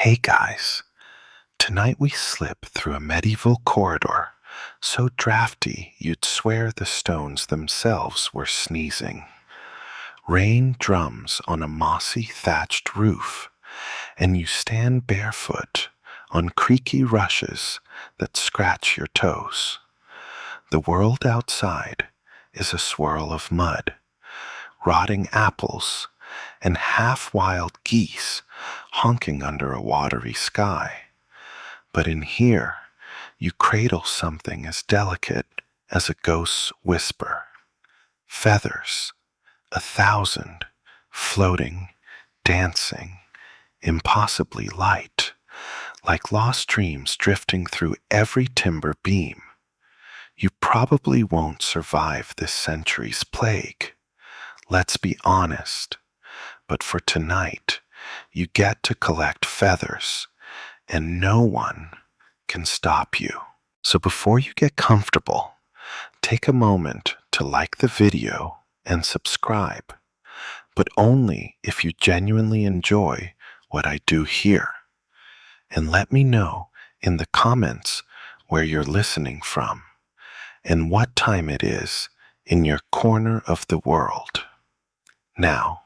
Hey guys, tonight we slip through a medieval corridor so drafty you'd swear the stones themselves were sneezing. Rain drums on a mossy thatched roof, and you stand barefoot on creaky rushes that scratch your toes. The world outside is a swirl of mud, rotting apples, and half-wild geese honking under a watery sky. But in here, you cradle something as delicate as a ghost's whisper. Feathers, 1,000, floating, dancing, impossibly light, like lost dreams drifting through every timber beam. You probably won't survive this century's plague. Let's be honest. But for tonight, you get to collect feathers, and no one can stop you. So before you get comfortable, take a moment to like the video and subscribe, but only if you genuinely enjoy what I do here. And let me know in the comments where you're listening from and what time it is in your corner of the world. Now,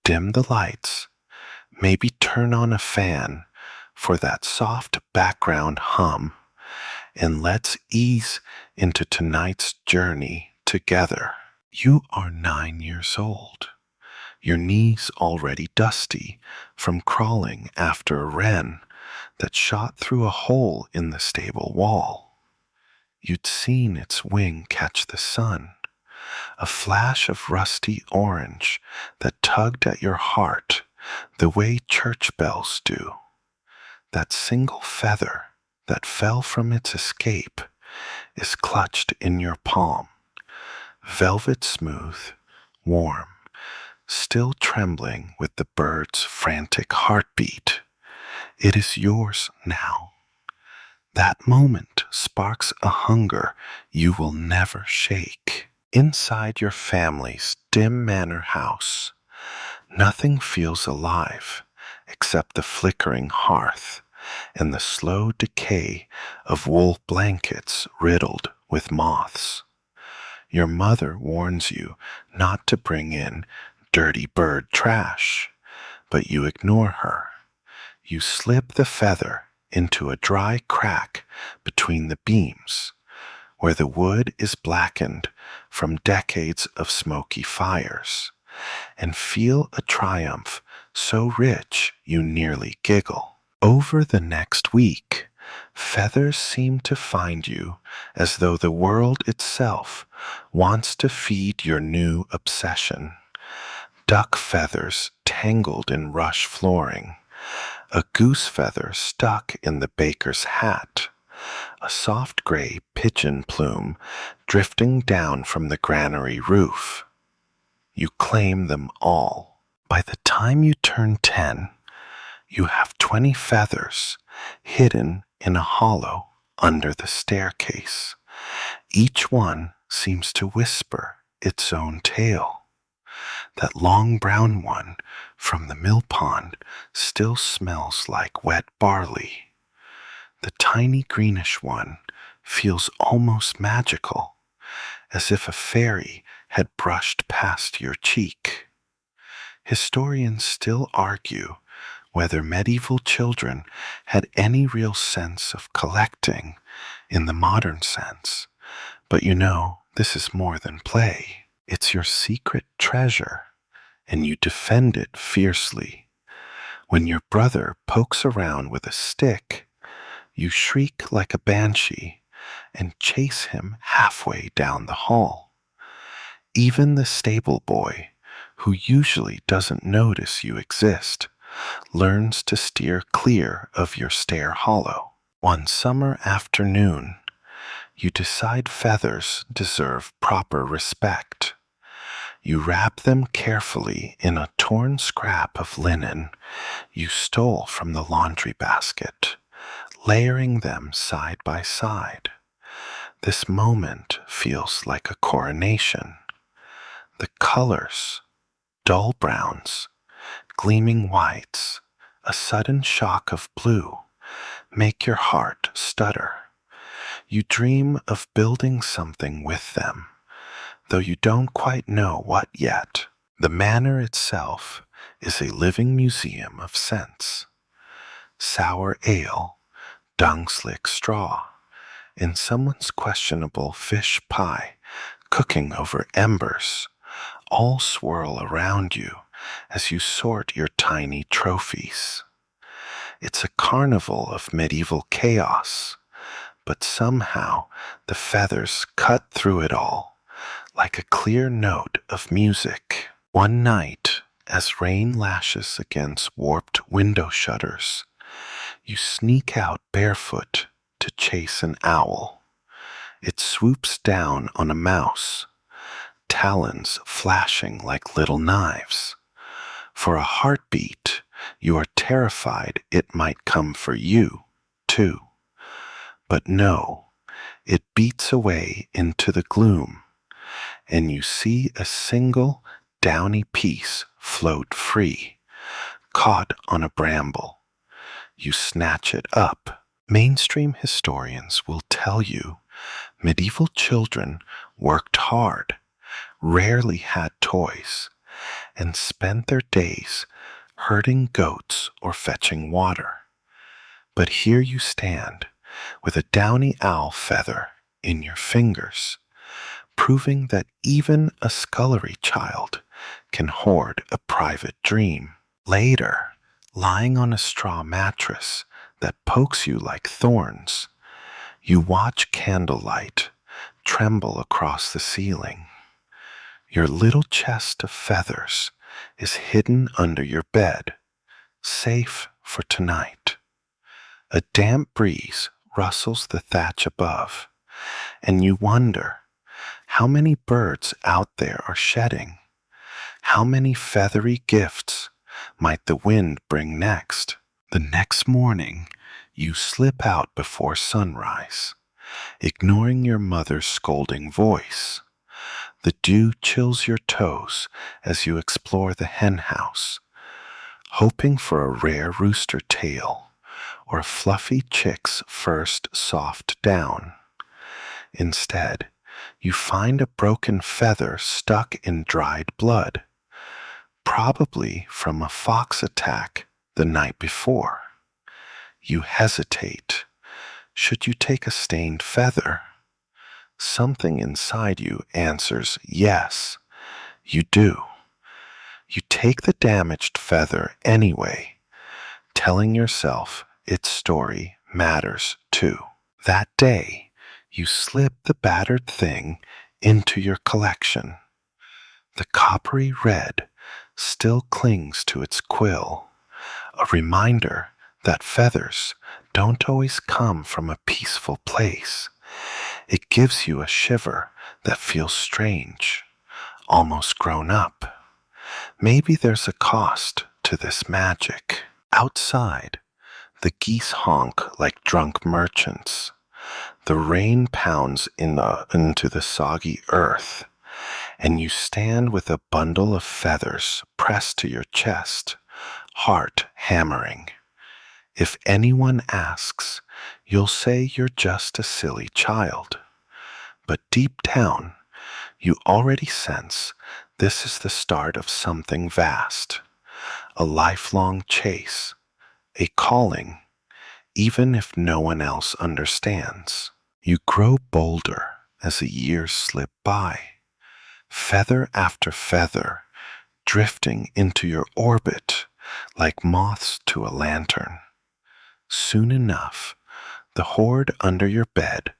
dim the lights, maybe turn on a fan for that soft background hum, and let's ease into tonight's journey together. You are 9 years old, your knees already dusty from crawling after a wren that shot through a hole in the stable wall. You'd seen its wing catch the sun, a flash of rusty orange that tugged at your heart the way church bells do. That single feather that fell from its escape is clutched in your palm, velvet smooth, warm, still trembling with the bird's frantic heartbeat. It is yours now. That moment sparks a hunger you will never shake. Inside your family's dim manor house, nothing feels alive except the flickering hearth and the slow decay of wool blankets riddled with moths. Your mother warns you not to bring in dirty bird trash, but you ignore her. You slip the feather into a dry crack between the beams, where the wood is blackened from decades of smoky fires, and feel a triumph so rich you nearly giggle. Over the next week, feathers seem to find you as though the world itself wants to feed your new obsession. Duck feathers tangled in rush flooring, a goose feather stuck in the baker's hat, a soft gray pigeon plume drifting down from the granary roof. You claim them all. By the time you turn 10, you have 20 feathers hidden in a hollow under the staircase. Each one seems to whisper its own tale. That long brown one from the mill pond still smells like wet barley. The tiny greenish one feels almost magical, as if a fairy had brushed past your cheek. Historians still argue whether medieval children had any real sense of collecting in the modern sense. But you know, this is more than play. It's your secret treasure, and you defend it fiercely. When your brother pokes around with a stick, you shriek like a banshee and chase him halfway down the hall. Even the stable boy, who usually doesn't notice you exist, learns to steer clear of your stair hollow. One summer afternoon, you decide feathers deserve proper respect. You wrap them carefully in a torn scrap of linen you stole from the laundry basket, layering them side by side. This moment feels like a coronation. The colors, dull browns, gleaming whites, a sudden shock of blue make your heart stutter. You dream of building something with them, though you don't quite know what yet. The manor itself is a living museum of scents. Sour ale, dung-slick straw, and someone's questionable fish pie cooking over embers all swirl around you as you sort your tiny trophies. It's a carnival of medieval chaos, but somehow the feathers cut through it all like a clear note of music. One night, as rain lashes against warped window shutters, you sneak out barefoot to chase an owl. It swoops down on a mouse, talons flashing like little knives. For a heartbeat, you are terrified it might come for you, too. But no, it beats away into the gloom, and you see a single downy piece float free, caught on a bramble. You snatch it up. Mainstream historians will tell you medieval children worked hard, rarely had toys, and spent their days herding goats or fetching water. But here you stand, with a downy owl feather in your fingers, proving that even a scullery child can hoard a private dream. Later, lying on a straw mattress that pokes you like thorns, you watch candlelight tremble across the ceiling. Your little chest of feathers is hidden under your bed, safe for tonight. A damp breeze rustles the thatch above, and you wonder how many birds out there are shedding. How many feathery gifts might the wind bring next? The next morning, you slip out before sunrise, ignoring your mother's scolding voice. The dew chills your toes as you explore the hen house, hoping for a rare rooster tail or a fluffy chick's first soft down. Instead, you find a broken feather stuck in dried blood, probably from a fox attack the night before. You hesitate. Should you take a stained feather? Something inside you answers yes, you do. You take the damaged feather anyway, telling yourself its story matters too. That day, you slip the battered thing into your collection. The coppery red still clings to its quill, a reminder that feathers don't always come from a peaceful place. It gives you a shiver that feels strange, almost grown up. Maybe there's a cost to this magic. Outside, the geese honk like drunk merchants. The rain pounds into the soggy earth, and you stand with a bundle of feathers pressed to your chest, heart hammering. If anyone asks, you'll say you're just a silly child. But deep down, you already sense this is the start of something vast, a lifelong chase, a calling, even if no one else understands. You grow bolder as the years slip by, feather after feather drifting into your orbit like moths to a lantern. Soon enough, the hoard under your bed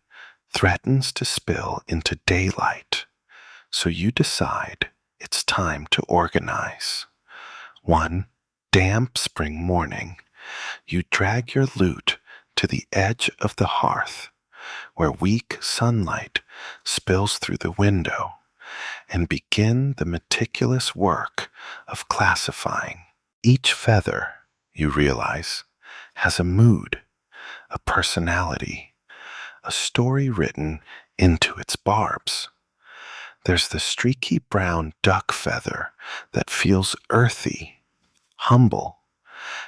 threatens to spill into daylight, so you decide it's time to organize. One damp spring morning, you drag your loot to the edge of the hearth, where weak sunlight spills through the window, and begin the meticulous work of classifying. Each feather, you realize, has a mood, a personality, a story written into its barbs. There's the streaky brown duck feather that feels earthy, humble,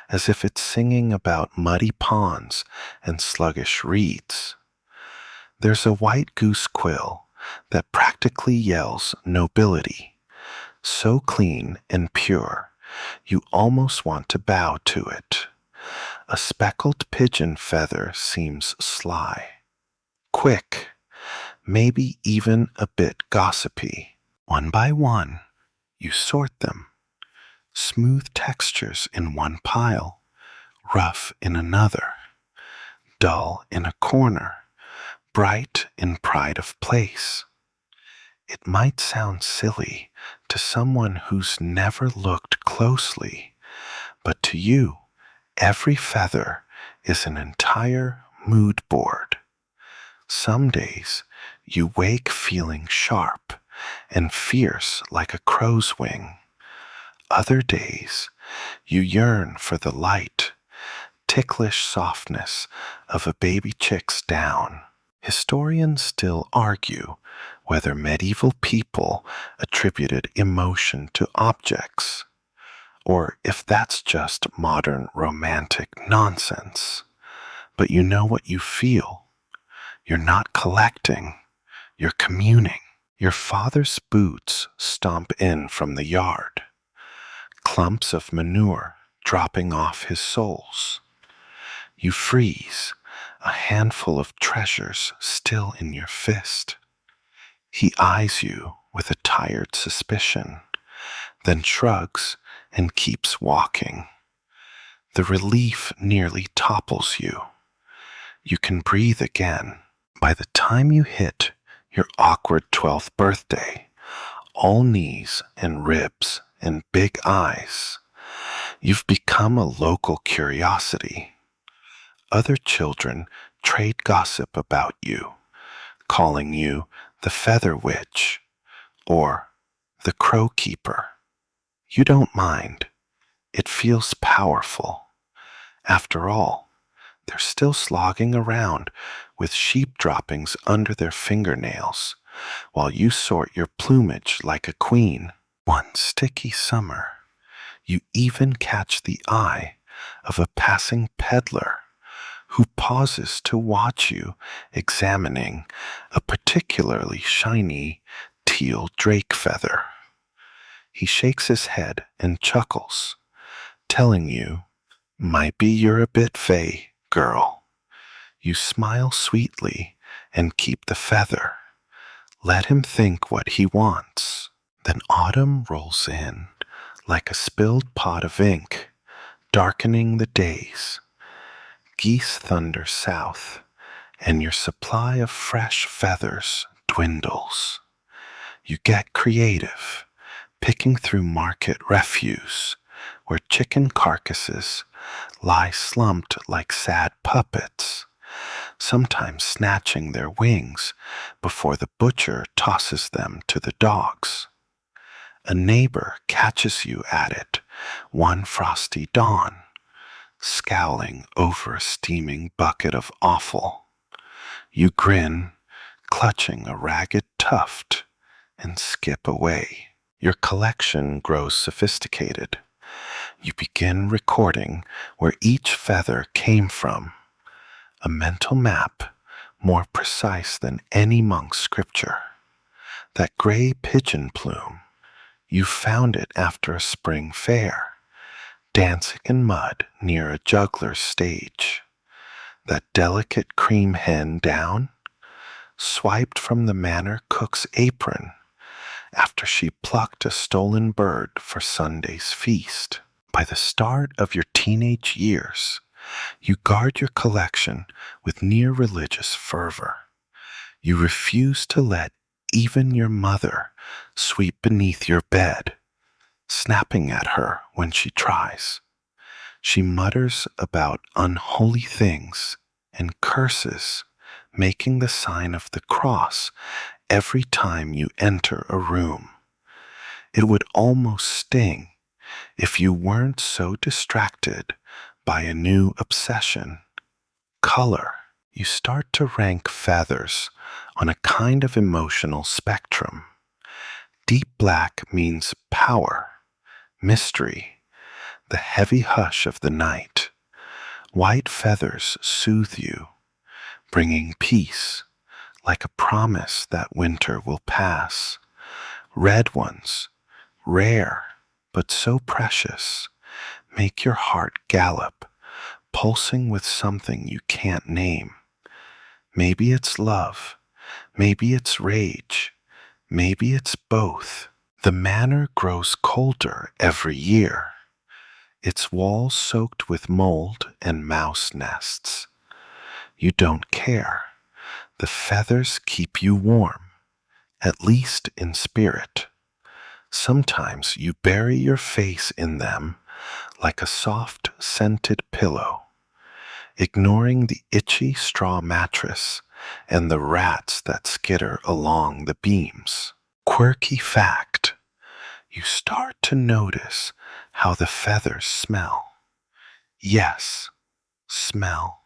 as if it's singing about muddy ponds and sluggish reeds. There's a white goose quill that practically yells nobility, so clean and pure you almost want to bow to it. A speckled pigeon feather seems sly, quick, maybe even a bit gossipy. One by one, you sort them. Smooth textures in one pile, rough in another, dull in a corner, bright in pride of place. It might sound silly to someone who's never looked closely, but to you, every feather is an entire mood board. Some days you wake feeling sharp and fierce like a crow's wing. Other days you yearn for the light, ticklish softness of a baby chick's down. Historians still argue whether medieval people attributed emotion to objects, or if that's just modern romantic nonsense. But you know what you feel. You're not collecting, you're communing. Your father's boots stomp in from the yard, clumps of manure dropping off his soles. You freeze, a handful of treasures still in your fist. He eyes you with a tired suspicion, then shrugs and keeps walking. The relief nearly topples you. You can breathe again. By the time you hit your awkward 12th birthday, all knees and ribs and big eyes, you've become a local curiosity. Other children trade gossip about you, calling you the Feather Witch or the Crow Keeper. You don't mind. It feels powerful. After all, they're still slogging around with sheep droppings under their fingernails while you sort your plumage like a queen. One sticky summer, you even catch the eye of a passing peddler who pauses to watch you examining a particularly shiny teal drake feather. He shakes his head and chuckles, telling you, "Might be you're a bit fey, girl." You smile sweetly and keep the feather. Let him think what he wants. Then autumn rolls in like a spilled pot of ink, darkening the days. Geese thunder south, and your supply of fresh feathers dwindles. You get creative, picking through market refuse, where chicken carcasses lie slumped like sad puppets, sometimes snatching their wings before the butcher tosses them to the dogs. A neighbor catches you at it one frosty dawn, scowling over a steaming bucket of offal. You grin, clutching a ragged tuft, and skip away. Your collection grows sophisticated. You begin recording where each feather came from, a mental map more precise than any monk's scripture. That gray pigeon plume, you found it after a spring fair, dancing in mud near a juggler's stage. That delicate cream hen down, swiped from the manor cook's apron after she plucked a stolen bird for Sunday's feast. By the start of your teenage years, you guard your collection with near religious fervor. You refuse to let even your mother sweep beneath your bed, snapping at her when she tries. She mutters about unholy things and curses, making the sign of the cross every time you enter a room. It would almost sting if you weren't so distracted by a new obsession, color. You start to rank feathers on a kind of emotional spectrum. Deep black means power, mystery, the heavy hush of the night. White feathers soothe you, bringing peace, like a promise that winter will pass. Red ones, rare but so precious, make your heart gallop, pulsing with something you can't name. Maybe it's love, maybe it's rage, maybe it's both. The manor grows colder every year, its walls soaked with mold and mouse nests. You don't care. The feathers keep you warm, at least in spirit. Sometimes you bury your face in them like a soft, scented pillow, ignoring the itchy straw mattress and the rats that skitter along the beams. Quirky fact: you start to notice how the feathers smell. Yes, smell.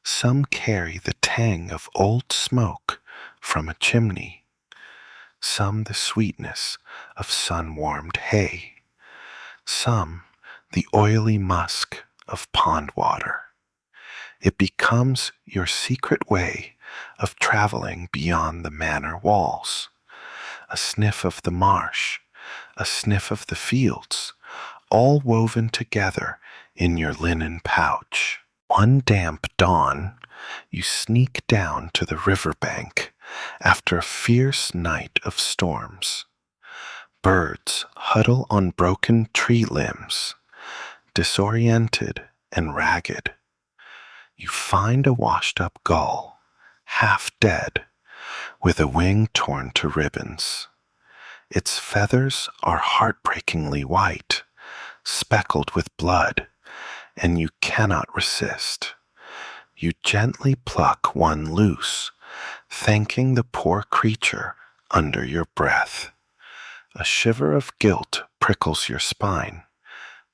Some carry the tang of old smoke from a chimney, some the sweetness of sun-warmed hay, some the oily musk of pond water. It becomes your secret way of traveling beyond the manor walls. A sniff of the marsh, a sniff of the fields, all woven together in your linen pouch. One damp dawn, you sneak down to the riverbank after a fierce night of storms. Birds huddle on broken tree limbs, disoriented and ragged. You find a washed-up gull, half dead, with a wing torn to ribbons. Its feathers are heartbreakingly white, speckled with blood, and you cannot resist. You gently pluck one loose, thanking the poor creature under your breath. A shiver of guilt prickles your spine,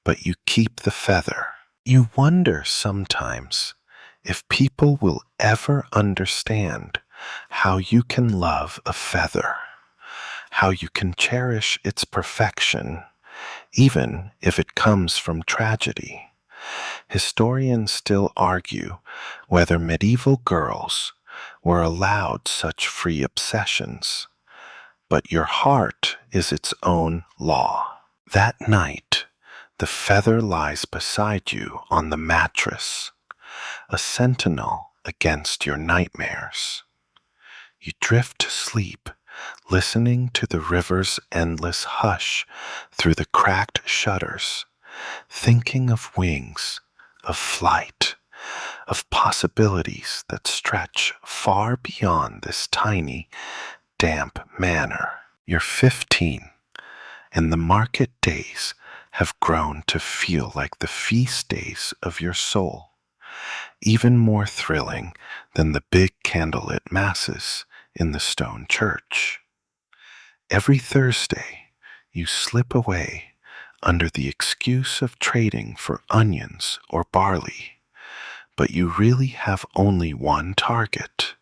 but you keep the feather. You wonder sometimes if people will ever understand how you can love a feather, how you can cherish its perfection, even if it comes from tragedy. Historians still argue whether medieval girls were allowed such free obsessions, but your heart is its own law. That night, the feather lies beside you on the mattress, a sentinel against your nightmares. You drift to sleep, listening to the river's endless hush through the cracked shutters, thinking of wings, of flight, of possibilities that stretch far beyond this tiny, damp manor. You're 15, and the market days have grown to feel like the feast days of your soul, even more thrilling than the big candlelit masses in the stone church. Every Thursday, you slip away under the excuse of trading for onions or barley, but you really have only one target: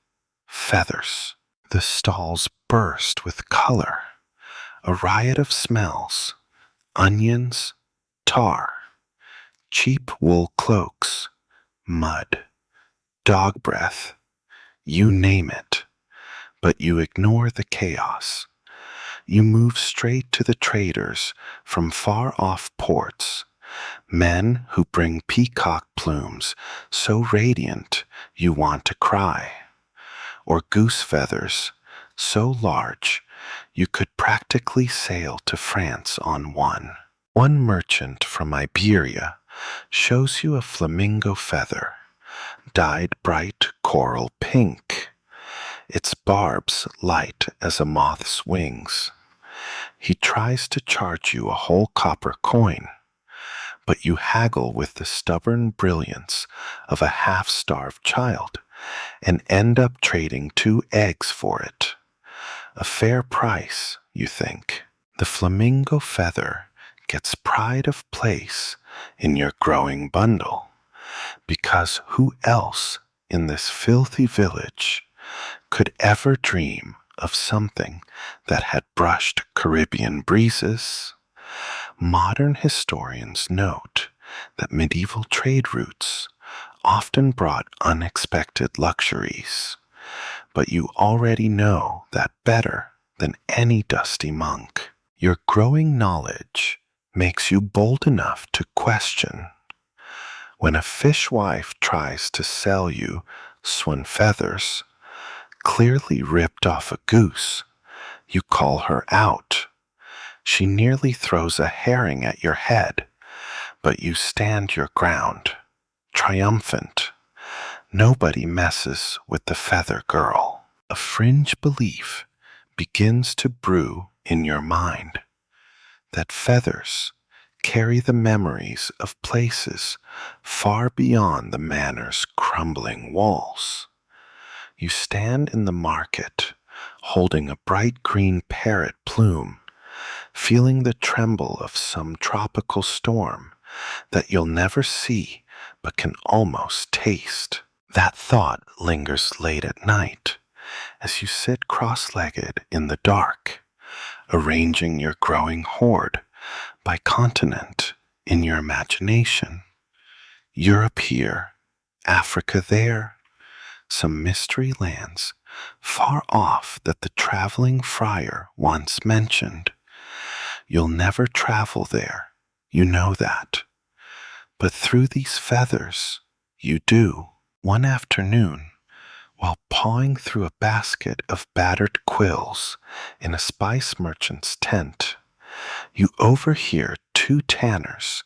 feathers. The stalls burst with color, a riot of smells: onions, tar, cheap wool cloaks, mud, dog breath, you name it. But you ignore the chaos. You move straight to the traders from far-off ports, men who bring peacock plumes so radiant you want to cry, or goose feathers so large you could practically sail to France on one. One merchant from Iberia shows you a flamingo feather, dyed bright coral pink, its barbs light as a moth's wings. He tries to charge you a whole copper coin, but you haggle with the stubborn brilliance of a half-starved child and end up trading 2 eggs for it. A fair price, you think. The flamingo feather gets pride of place in your growing bundle, because who else in this filthy village could ever dream of something that had brushed Caribbean breezes, Modern historians note that medieval trade routes often brought unexpected luxuries, but you already know that better than any dusty monk. Your growing knowledge makes you bold enough to question. When a fishwife tries to sell you swan feathers, clearly ripped off a goose, you call her out. She nearly throws a herring at your head, but you stand your ground, triumphant. Nobody messes with the feather girl. A fringe belief begins to brew in your mind that feathers carry the memories of places far beyond the manor's crumbling walls. You stand in the market, holding a bright green parrot plume, feeling the tremble of some tropical storm that you'll never see but can almost taste. That thought lingers late at night as you sit cross-legged in the dark, arranging your growing hoard by continent in your imagination. Europe here, Africa there, some mystery lands far off that the traveling friar once mentioned. You'll never travel there, you know that. But through these feathers, you do. One afternoon, while pawing through a basket of battered quills in a spice merchant's tent, you overhear two tanners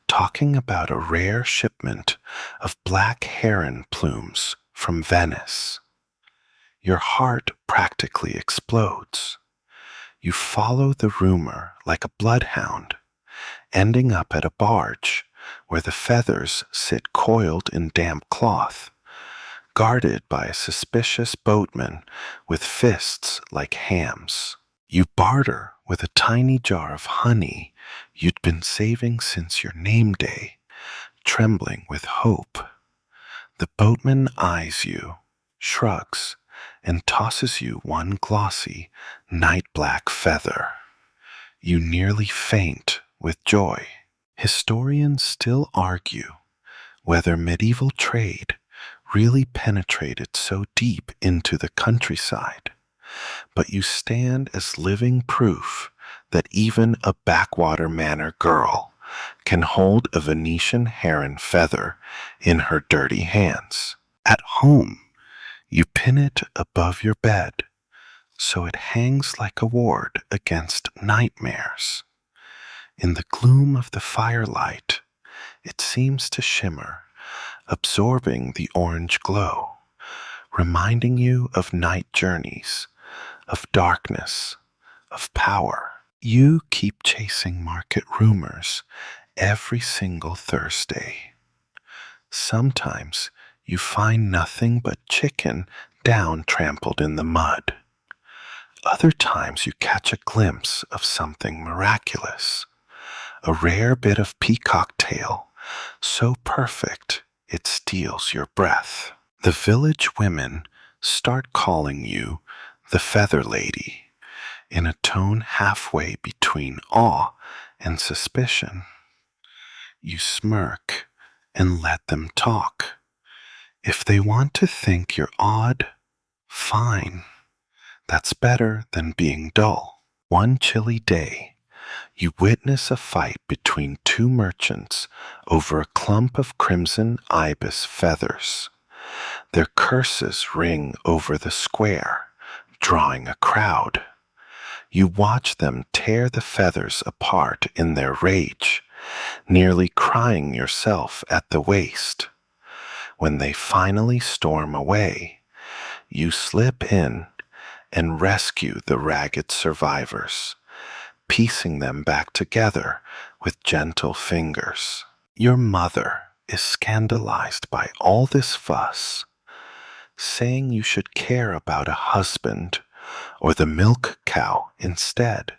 talking about a rare shipment of black heron plumes from Venice. Your heart practically explodes. You follow the rumor like a bloodhound, ending up at a barge where the feathers sit coiled in damp cloth, guarded by a suspicious boatman with fists like hams. You barter with a tiny jar of honey you'd been saving since your name day, trembling with hope. The boatman eyes you, shrugs, and tosses you one glossy, night-black feather. You nearly faint with joy. Historians still argue whether medieval trade really penetrated so deep into the countryside, but you stand as living proof that even a backwater manor girl can hold a Venetian heron feather in her dirty hands. At home, you pin it above your bed so it hangs like a ward against nightmares. In the gloom of the firelight, it seems to shimmer, absorbing the orange glow, reminding you of night journeys, of darkness, of power. You keep chasing market rumors every single Thursday. Sometimes you find nothing but chicken down trampled in the mud. Other times you catch a glimpse of something miraculous, a rare bit of peacock tail, so perfect it steals your breath. The village women start calling you the Feather Lady in a tone halfway between awe and suspicion. You smirk and let them talk. If they want to think you're odd, fine. That's better than being dull. One chilly day, you witness a fight between two merchants over a clump of crimson ibis feathers. Their curses ring over the square, drawing a crowd. You watch them tear the feathers apart in their rage, nearly crying yourself at the waist. When they finally storm away, you slip in and rescue the ragged survivors, piecing them back together with gentle fingers. Your mother is scandalized by all this fuss, saying you should care about a husband or the milk cow instead.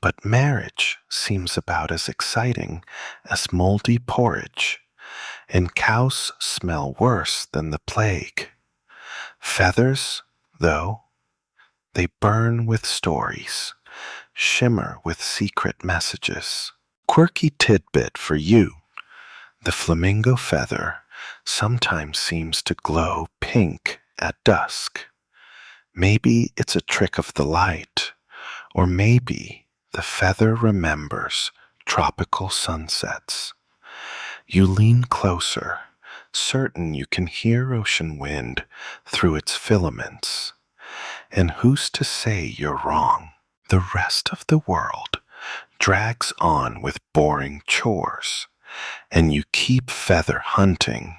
But marriage seems about as exciting as moldy porridge, and cows smell worse than the plague. Feathers, though, they burn with stories, shimmer with secret messages. Quirky tidbit for you. The flamingo feather sometimes seems to glow pink at dusk. Maybe it's a trick of the light, or maybe the feather remembers tropical sunsets. You lean closer, certain you can hear ocean wind through its filaments. And who's to say you're wrong? The rest of the world drags on with boring chores, and you keep feather hunting.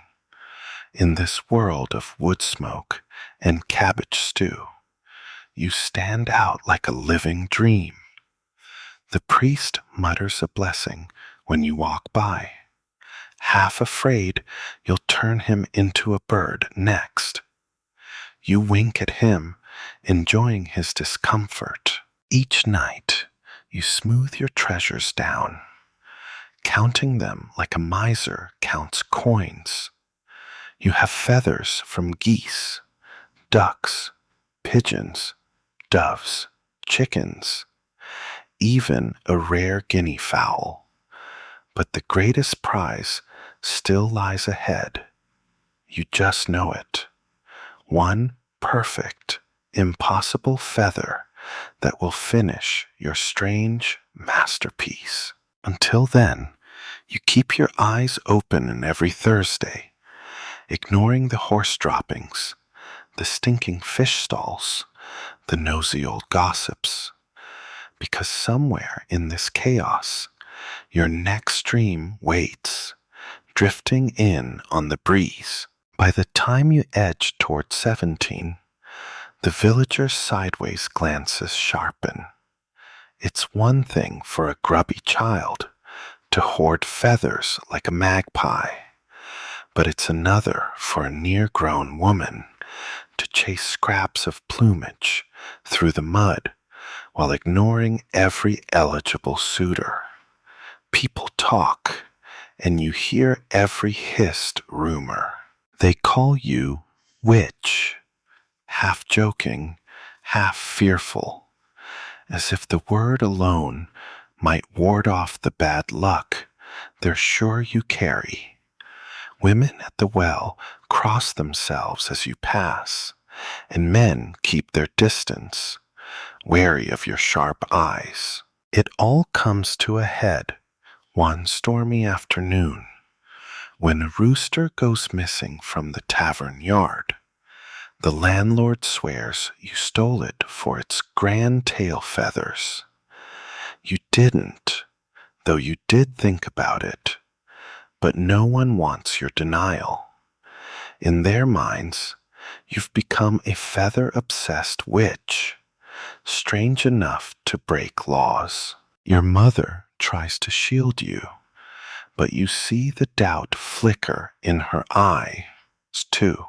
In this world of wood smoke and cabbage stew, you stand out like a living dream. The priest mutters a blessing when you walk by, half afraid you'll turn him into a bird next. You wink at him, enjoying his discomfort. Each night, you smooth your treasures down, counting them like a miser counts coins. You have feathers from geese, ducks, pigeons, doves, chickens, even a rare guinea fowl. But the greatest prize still lies ahead. You just know it. One perfect, impossible feather that will finish your strange masterpiece. Until then, you keep your eyes open every Thursday, ignoring the horse droppings, the stinking fish stalls, the nosy old gossips, because somewhere in this chaos, your next dream waits, drifting in on the breeze. By the time you edge toward 17, the villager's sideways glances sharpen. It's one thing for a grubby child to hoard feathers like a magpie, but it's another for a near-grown woman to chase scraps of plumage through the mud while ignoring every eligible suitor. People talk, and you hear every hissed rumor. They call you witch, half joking, half fearful, as if the word alone might ward off the bad luck they're sure you carry. Women at the well cross themselves as you pass, and men keep their distance, wary of your sharp eyes. It all comes to a head one stormy afternoon, when a rooster goes missing from the tavern yard. The landlord swears you stole it for its grand tail feathers. You didn't, though you did think about it, but no one wants your denial. In their minds, you've become a feather-obsessed witch, strange enough to break laws. Your mother tries to shield you, but you see the doubt flicker in her eyes, too.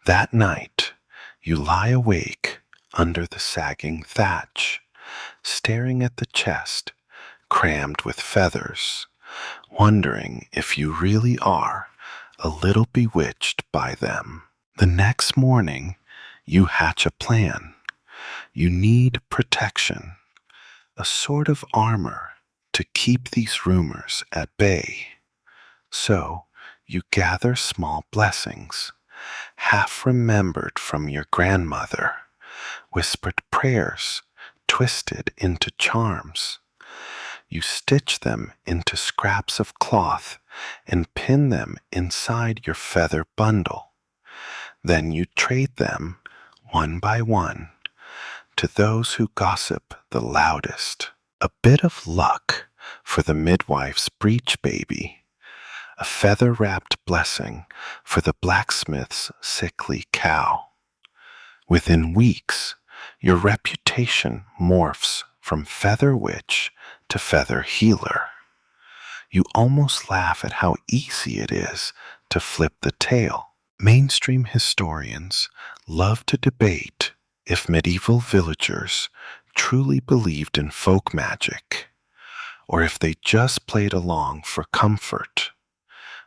That night, you lie awake under the sagging thatch, staring at the chest crammed with feathers, wondering if you really are a little bewitched by them. The next morning, you hatch a plan. You need protection, a sort of armor to keep these rumors at bay. So you gather small blessings, half remembered from your grandmother, whispered prayers twisted into charms. You stitch them into scraps of cloth and pin them inside your feather bundle. Then you trade them, one by one, to those who gossip the loudest. A bit of luck for the midwife's breech baby, a feather-wrapped blessing for the blacksmith's sickly cow. Within weeks, your reputation morphs from feather witch to feather healer. You almost laugh at how easy it is to flip the tail. Mainstream historians love to debate if medieval villagers truly believed in folk magic, or if they just played along for comfort.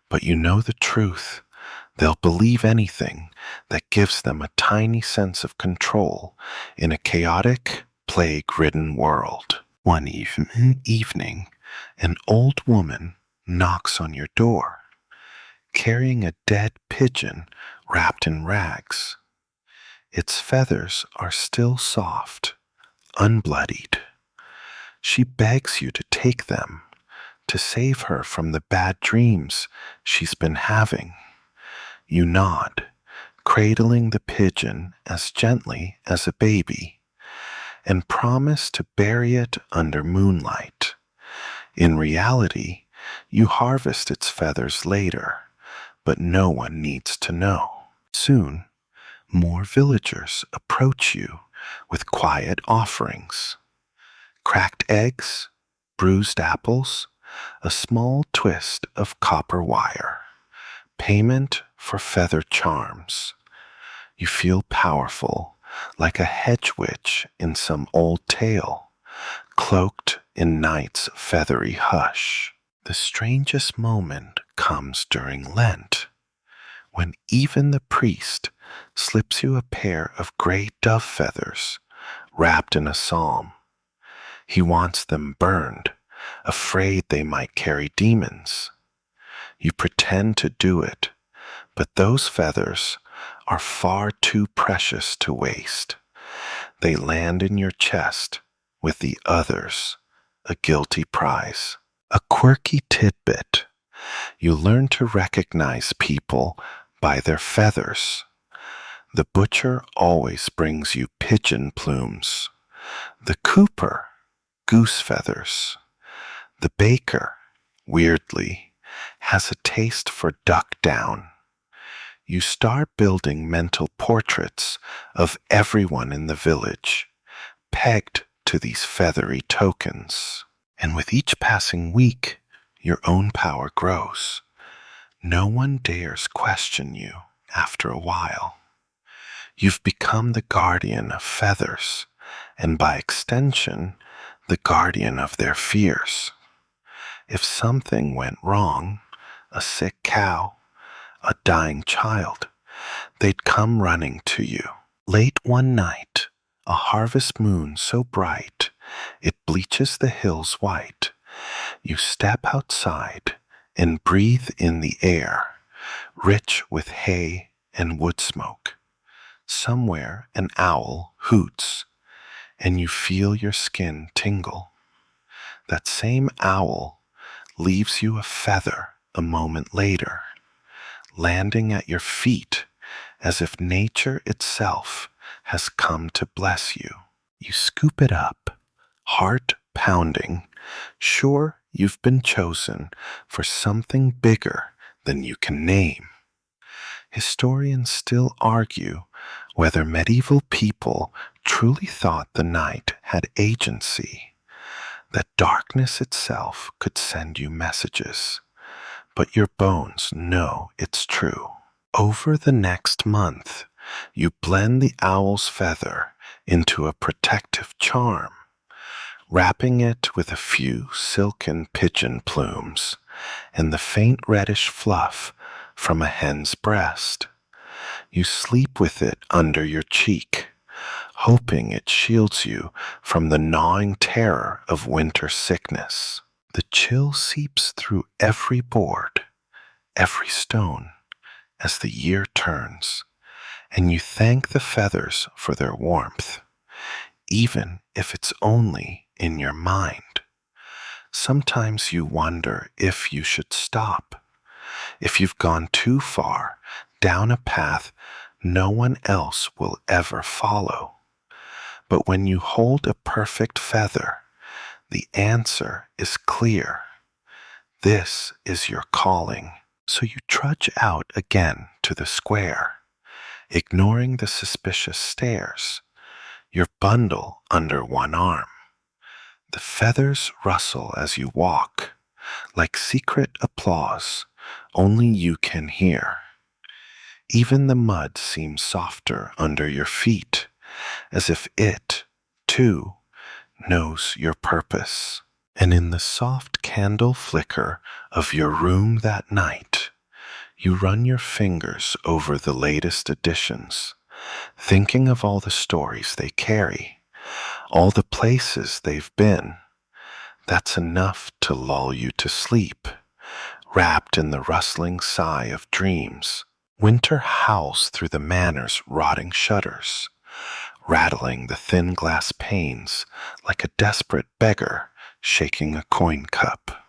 But you know the truth. They'll believe anything that gives them a tiny sense of control in a chaotic, plague-ridden world. One evening, an old woman knocks on your door, carrying a dead pigeon wrapped in rags. Its feathers are still soft, unbloodied. She begs you to take them, to save her from the bad dreams she's been having. You nod, cradling the pigeon as gently as a baby, and promise to bury it under moonlight. In reality, you harvest its feathers later, but no one needs to know. Soon, more villagers approach you with quiet offerings. Cracked eggs, bruised apples, a small twist of copper wire. Payment for feather charms. You feel powerful, like a hedge witch in some old tale, cloaked in night's feathery hush. The strangest moment comes during Lent, when even the priest slips you a pair of gray dove feathers wrapped in a psalm. He wants them burned, afraid they might carry demons. You pretend to do it, but those feathers are far too precious to waste. They land in your chest with the others, a guilty prize. A quirky tidbit. You learn to recognize people by their feathers. The butcher always brings you pigeon plumes. The cooper, goose feathers. The baker, weirdly, has a taste for duck down. You start building mental portraits of everyone in the village, pegged to these feathery tokens. And with each passing week, your own power grows. No one dares question you after a while. You've become the guardian of feathers, and by extension, the guardian of their fears. If something went wrong, a sick cow, a dying child, they'd come running to you. Late one night, a harvest moon so bright, it bleaches the hills white. You step outside and breathe in the air, rich with hay and wood smoke. Somewhere an owl hoots, and you feel your skin tingle. That same owl leaves you a feather a moment later, landing at your feet as if nature itself has come to bless you. You scoop it up, heart pounding, sure you've been chosen for something bigger than you can name. Historians still argue whether medieval people truly thought the night had agency, that darkness itself could send you messages, but your bones know it's true. Over the next month, you blend the owl's feather into a protective charm, wrapping it with a few silken pigeon plumes and the faint reddish fluff from a hen's breast. You sleep with it under your cheek, hoping it shields you from the gnawing terror of winter sickness. The chill seeps through every board, every stone, as the year turns, and you thank the feathers for their warmth, even if it's only in your mind. Sometimes you wonder if you should stop, if you've gone too far down a path no one else will ever follow. But when you hold a perfect feather, the answer is clear. This is your calling. So you trudge out again to the square, ignoring the suspicious stares, your bundle under one arm. The feathers rustle as you walk, like secret applause only you can hear. Even the mud seems softer under your feet, as if it, too, knows your purpose. And in the soft candle flicker of your room that night, you run your fingers over the latest editions, thinking of all the stories they carry, all the places they've been. That's enough to lull you to sleep, wrapped in the rustling sigh of dreams. Winter howls through the manor's rotting shutters, rattling the thin glass panes like a desperate beggar shaking a coin cup.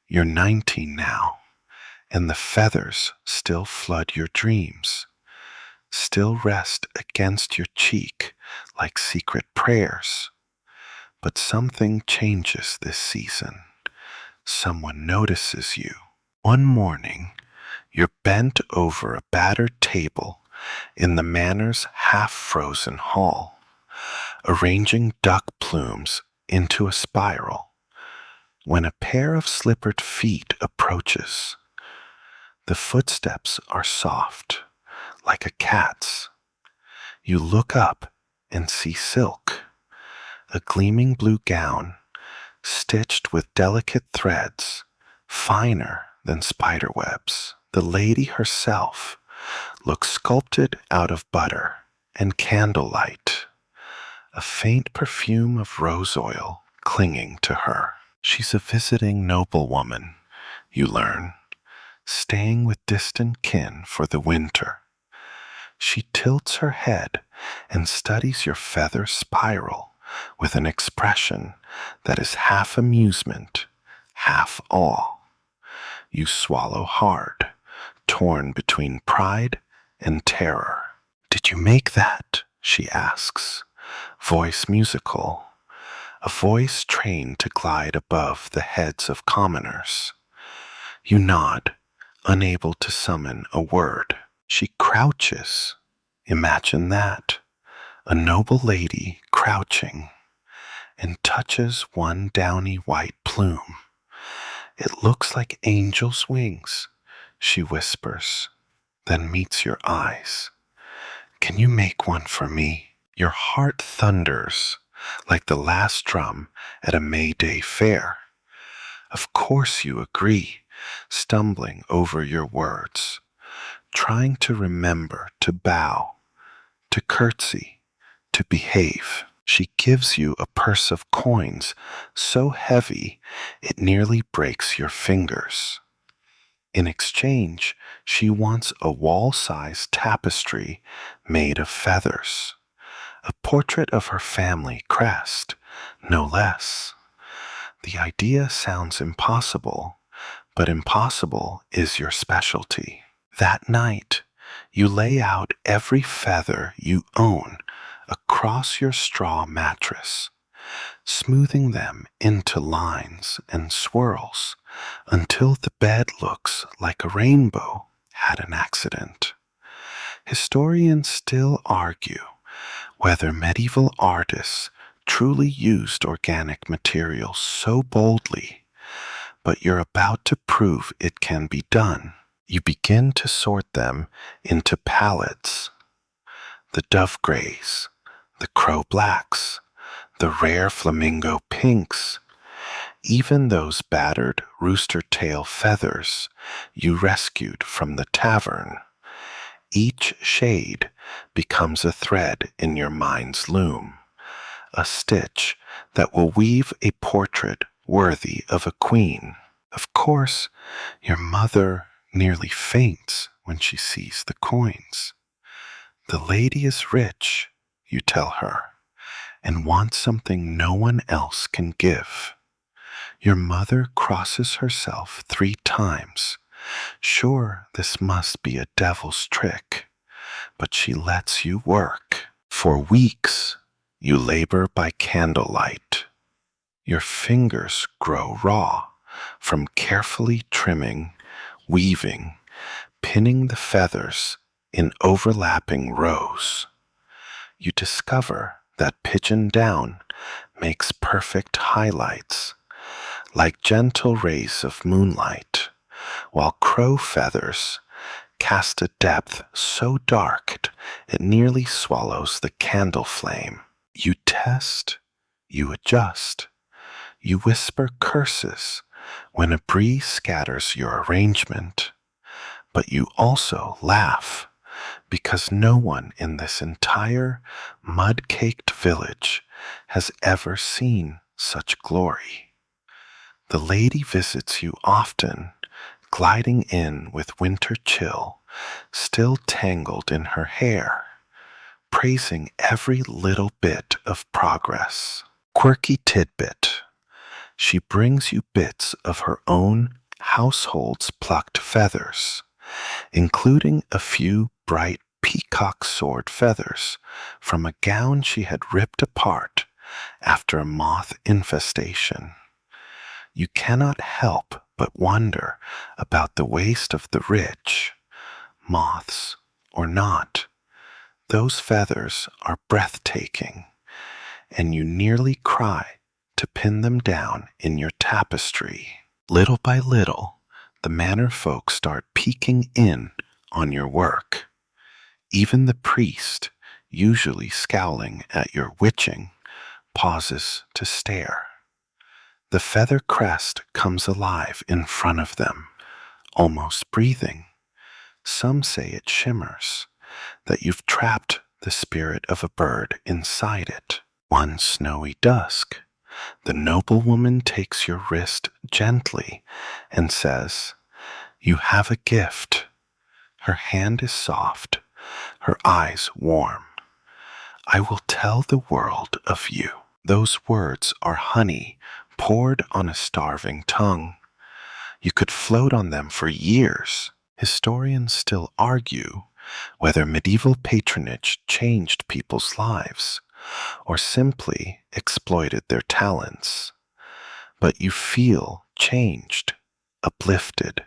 You're 19 now, and the feathers still flood your dreams, still rest against your cheek like secret prayers. But something changes this season. Someone notices you. One morning, you're bent over a battered table in the manor's half-frozen hall, arranging duck plumes into a spiral, when a pair of slippered feet approaches. The footsteps are soft, like a cat's. You look up and see silk, a gleaming blue gown, stitched with delicate threads, finer than spider webs. The lady herself looks sculpted out of butter and candlelight, a faint perfume of rose oil clinging to her. She's a visiting noblewoman, you learn, staying with distant kin for the winter. She tilts her head and studies your feather spiral with an expression that is half amusement, half awe. You swallow hard, torn between pride and terror. "Did you make that?" she asks, voice musical, a voice trained to glide above the heads of commoners. You nod, unable to summon a word. She crouches. Imagine that, a noble lady crouching, and touches one downy white plume. "It looks like angels' wings," she whispers, then meets your eyes. "Can you make one for me?" Your heart thunders like the last drum at a May Day fair. Of course you agree, stumbling over your words, trying to remember to bow, to curtsy, to behave. She gives you a purse of coins so heavy it nearly breaks your fingers. In exchange, she wants a wall-sized tapestry made of feathers, a portrait of her family crest, no less. The idea sounds impossible, but impossible is your specialty. That night, you lay out every feather you own across your straw mattress, smoothing them into lines and swirls until the bed looks like a rainbow had an accident. Historians still argue whether medieval artists truly used organic materials so boldly, but you're about to prove it can be done. You begin to sort them into palettes: the dove grays, the crow blacks, the rare flamingo pinks, even those battered rooster tail feathers you rescued from the tavern. Each shade becomes a thread in your mind's loom, a stitch that will weave a portrait worthy of a queen. Of course, your mother nearly faints when she sees the coins. The lady is rich, you tell her, and wants something no one else can give. Your mother crosses herself 3 times, sure this must be a devil's trick, but she lets you work. For weeks, you labor by candlelight. Your fingers grow raw from carefully trimming, weaving, pinning the feathers in overlapping rows. You discover that pigeon down makes perfect highlights, like gentle rays of moonlight, while crow feathers cast a depth so dark it nearly swallows the candle flame. You test, you adjust, you whisper curses when a breeze scatters your arrangement, but you also laugh, because no one in this entire mud-caked village has ever seen such glory. The lady visits you often, gliding in with winter chill, still tangled in her hair, praising every little bit of progress. Quirky tidbit. She brings you bits of her own household's plucked feathers, including a few bright peacock sword feathers from a gown she had ripped apart after a moth infestation. You cannot help but wonder about the waste of the rich, moths or not. Those feathers are breathtaking, and you nearly cry to pin them down in your tapestry. Little by little, the manor folk start peeking in on your work. Even the priest, usually scowling at your witching, pauses to stare. The feather crest comes alive in front of them, almost breathing. Some say it shimmers, that you've trapped the spirit of a bird inside it. One snowy dusk, the noblewoman takes your wrist gently and says, "You have a gift." Her hand is soft, her eyes warm. "I will tell the world of you." Those words are honey poured on a starving tongue. You could float on them for years. Historians still argue whether medieval patronage changed people's lives or simply exploited their talents. But you feel changed, uplifted,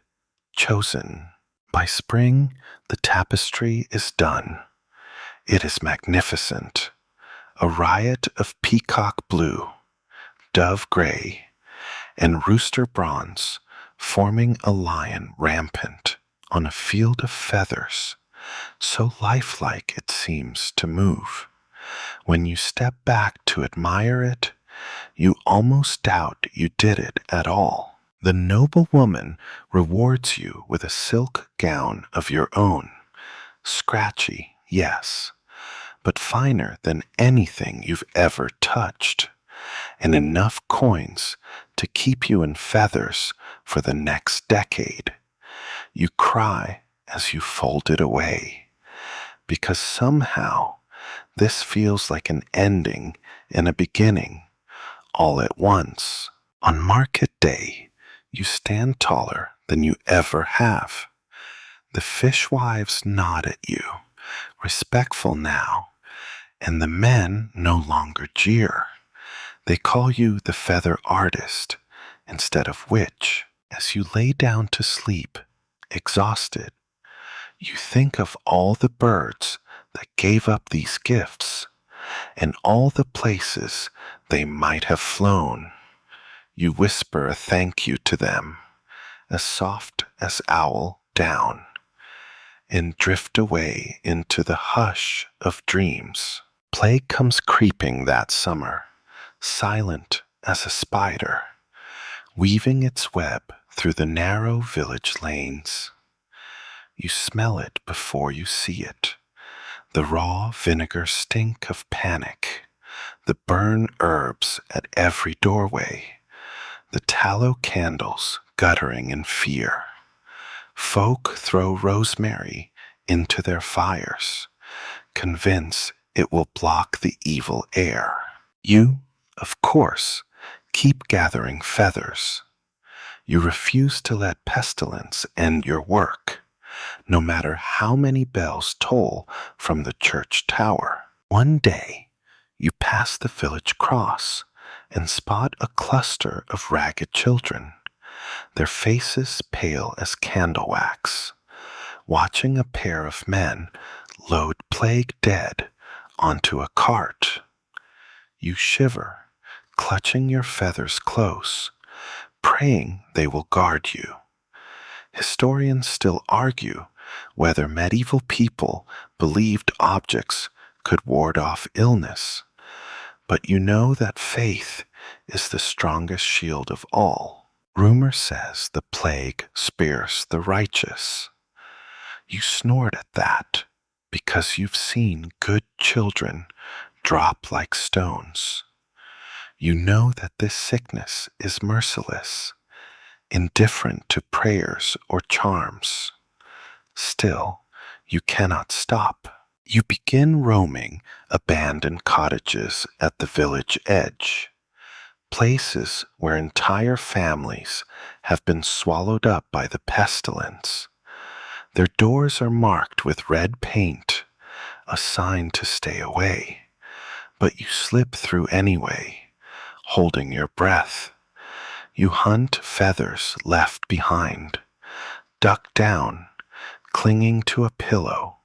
chosen. By spring, the tapestry is done. It is magnificent. A riot of peacock blue, dove gray, and rooster bronze forming a lion rampant on a field of feathers, so lifelike it seems to move. When you step back to admire it, you almost doubt you did it at all. The noble woman rewards you with a silk gown of your own. Scratchy, yes, but finer than anything you've ever touched, and enough coins to keep you in feathers for the next decade. You cry as you fold it away, because somehow this feels like an ending and a beginning all at once. On market day, you stand taller than you ever have. The fishwives nod at you, respectful now, and the men no longer jeer. They call you the feather artist instead of witch. As you lay down to sleep, exhausted, you think of all the birds that gave up these gifts and all the places they might have flown. You whisper a thank you to them, as soft as owl down, and drift away into the hush of dreams. Plague comes creeping that summer, silent as a spider, weaving its web through the narrow village lanes. You smell it before you see it, the raw vinegar stink of panic, the burned herbs at every doorway, the tallow candles guttering in fear. Folk throw rosemary into their fires, convinced it will block the evil air. You, of course, keep gathering feathers. You refuse to let pestilence end your work, no matter how many bells toll from the church tower. One day, you pass the village cross and spot a cluster of ragged children, their faces pale as candle wax, watching a pair of men load plague dead onto a cart. You shiver, clutching your feathers close, praying they will guard you. Historians still argue whether medieval people believed objects could ward off illness, but you know that faith is the strongest shield of all. Rumor says the plague spares the righteous. You snort at that because you've seen good children drop like stones. You know that this sickness is merciless, indifferent to prayers or charms. Still, you cannot stop. You begin roaming abandoned cottages at the village edge, places where entire families have been swallowed up by the pestilence. Their doors are marked with red paint, a sign to stay away, but you slip through anyway, holding your breath. You hunt feathers left behind, duck down, clinging to a pillow,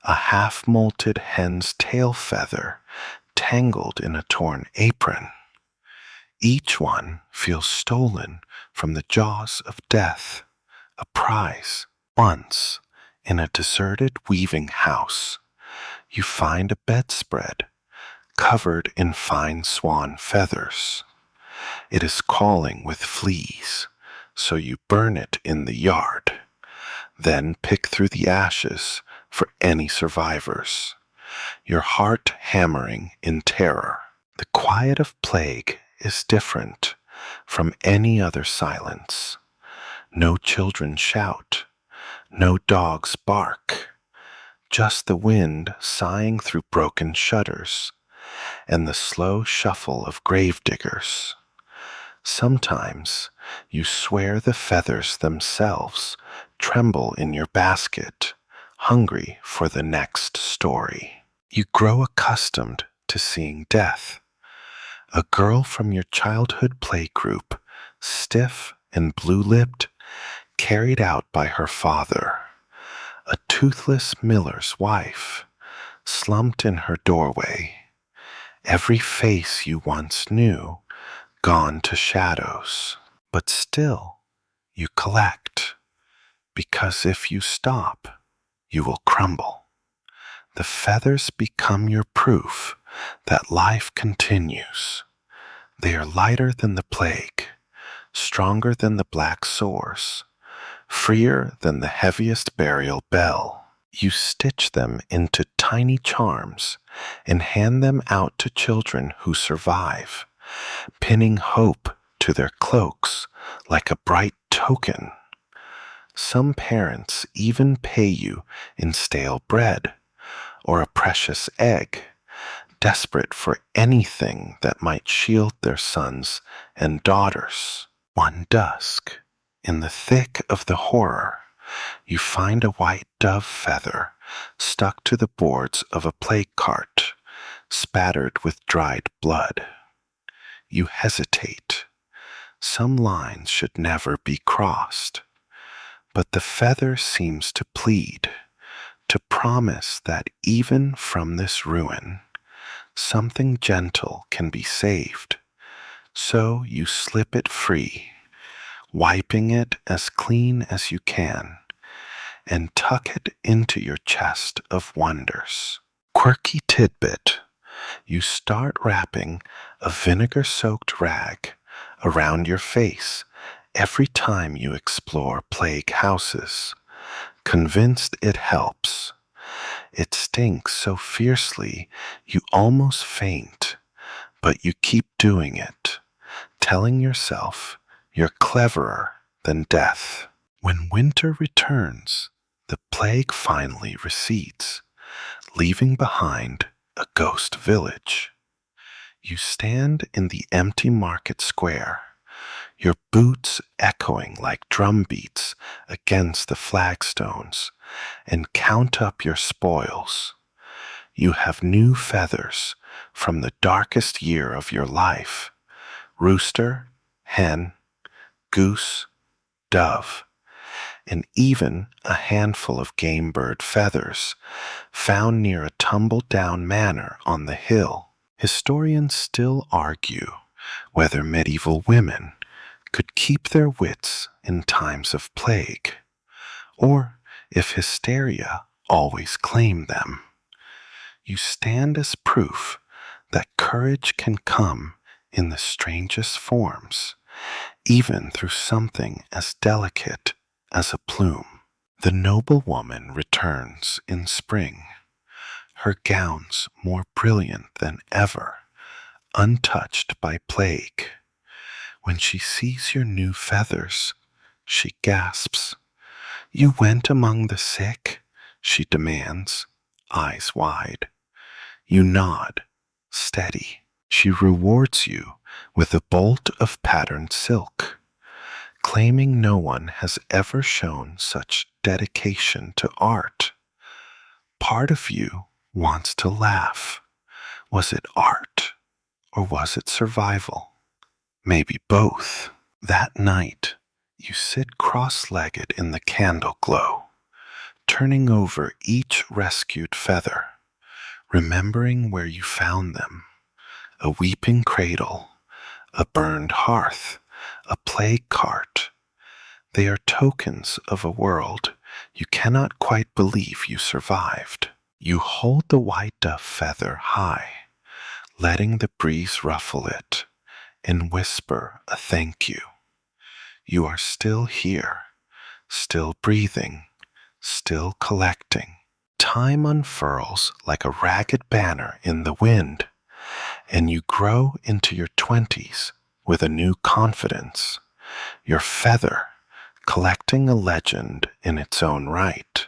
a half-molted hen's tail feather tangled in a torn apron. Each one feels stolen from the jaws of death, a prize. Once, in a deserted weaving house, you find a bedspread covered in fine swan feathers. It is crawling with fleas, so you burn it in the yard, then pick through the ashes for any survivors, your heart hammering in terror. The quiet of plague is different from any other silence. No children shout, no dogs bark, just the wind sighing through broken shutters and the slow shuffle of gravediggers. Sometimes you swear the feathers themselves tremble in your basket, hungry for the next story. You grow accustomed to seeing death. A girl from your childhood playgroup, stiff and blue-lipped, carried out by her father. A toothless miller's wife, slumped in her doorway. Every face you once knew, gone to shadows. But still, you collect, because if you stop, you will crumble. The feathers become your proof that life continues. They are lighter than the plague, stronger than the black sores, freer than the heaviest burial bell. You stitch them into tiny charms and hand them out to children who survive, pinning hope to their cloaks like a bright token. Some parents even pay you in stale bread or a precious egg, desperate for anything that might shield their sons and daughters. One dusk, in the thick of the horror, you find a white dove feather stuck to the boards of a plague cart, spattered with dried blood. You hesitate. Some lines should never be crossed. But the feather seems to plead, to promise that even from this ruin, something gentle can be saved. So you slip it free, wiping it as clean as you can, and tuck it into your chest of wonders. Quirky tidbit. You start wrapping a vinegar-soaked rag around your face every time you explore plague houses, convinced it helps. It stinks so fiercely you almost faint, but you keep doing it, telling yourself you're cleverer than death. When winter returns, the plague finally recedes, leaving behind a ghost village. You stand in the empty market square, your boots echoing like drum beats against the flagstones, and count up your spoils. You have new feathers from the darkest year of your life: rooster, hen, goose, dove, and even a handful of game bird feathers found near a tumble-down manor on the hill. Historians still argue whether medieval women could keep their wits in times of plague, or if hysteria always claimed them. You stand as proof that courage can come in the strangest forms, even through something as delicate as a plume. The noble woman returns in spring, her gowns more brilliant than ever, untouched by plague. When she sees your new feathers, she gasps. "You went among the sick?" she demands, eyes wide. You nod, steady. She rewards you with a bolt of patterned silk, claiming no one has ever shown such dedication to art. Part of you wants to laugh. Was it art or was it survival? Maybe both. That night, you sit cross-legged in the candle glow, turning over each rescued feather, remembering where you found them. A weeping cradle, a burned hearth, a plague cart. They are tokens of a world you cannot quite believe you survived. You hold the white dove feather high, letting the breeze ruffle it, and whisper a thank you. You are still here, still breathing, still collecting. Time unfurls like a ragged banner in the wind, and you grow into your 20s with a new confidence, your feather collecting a legend in its own right.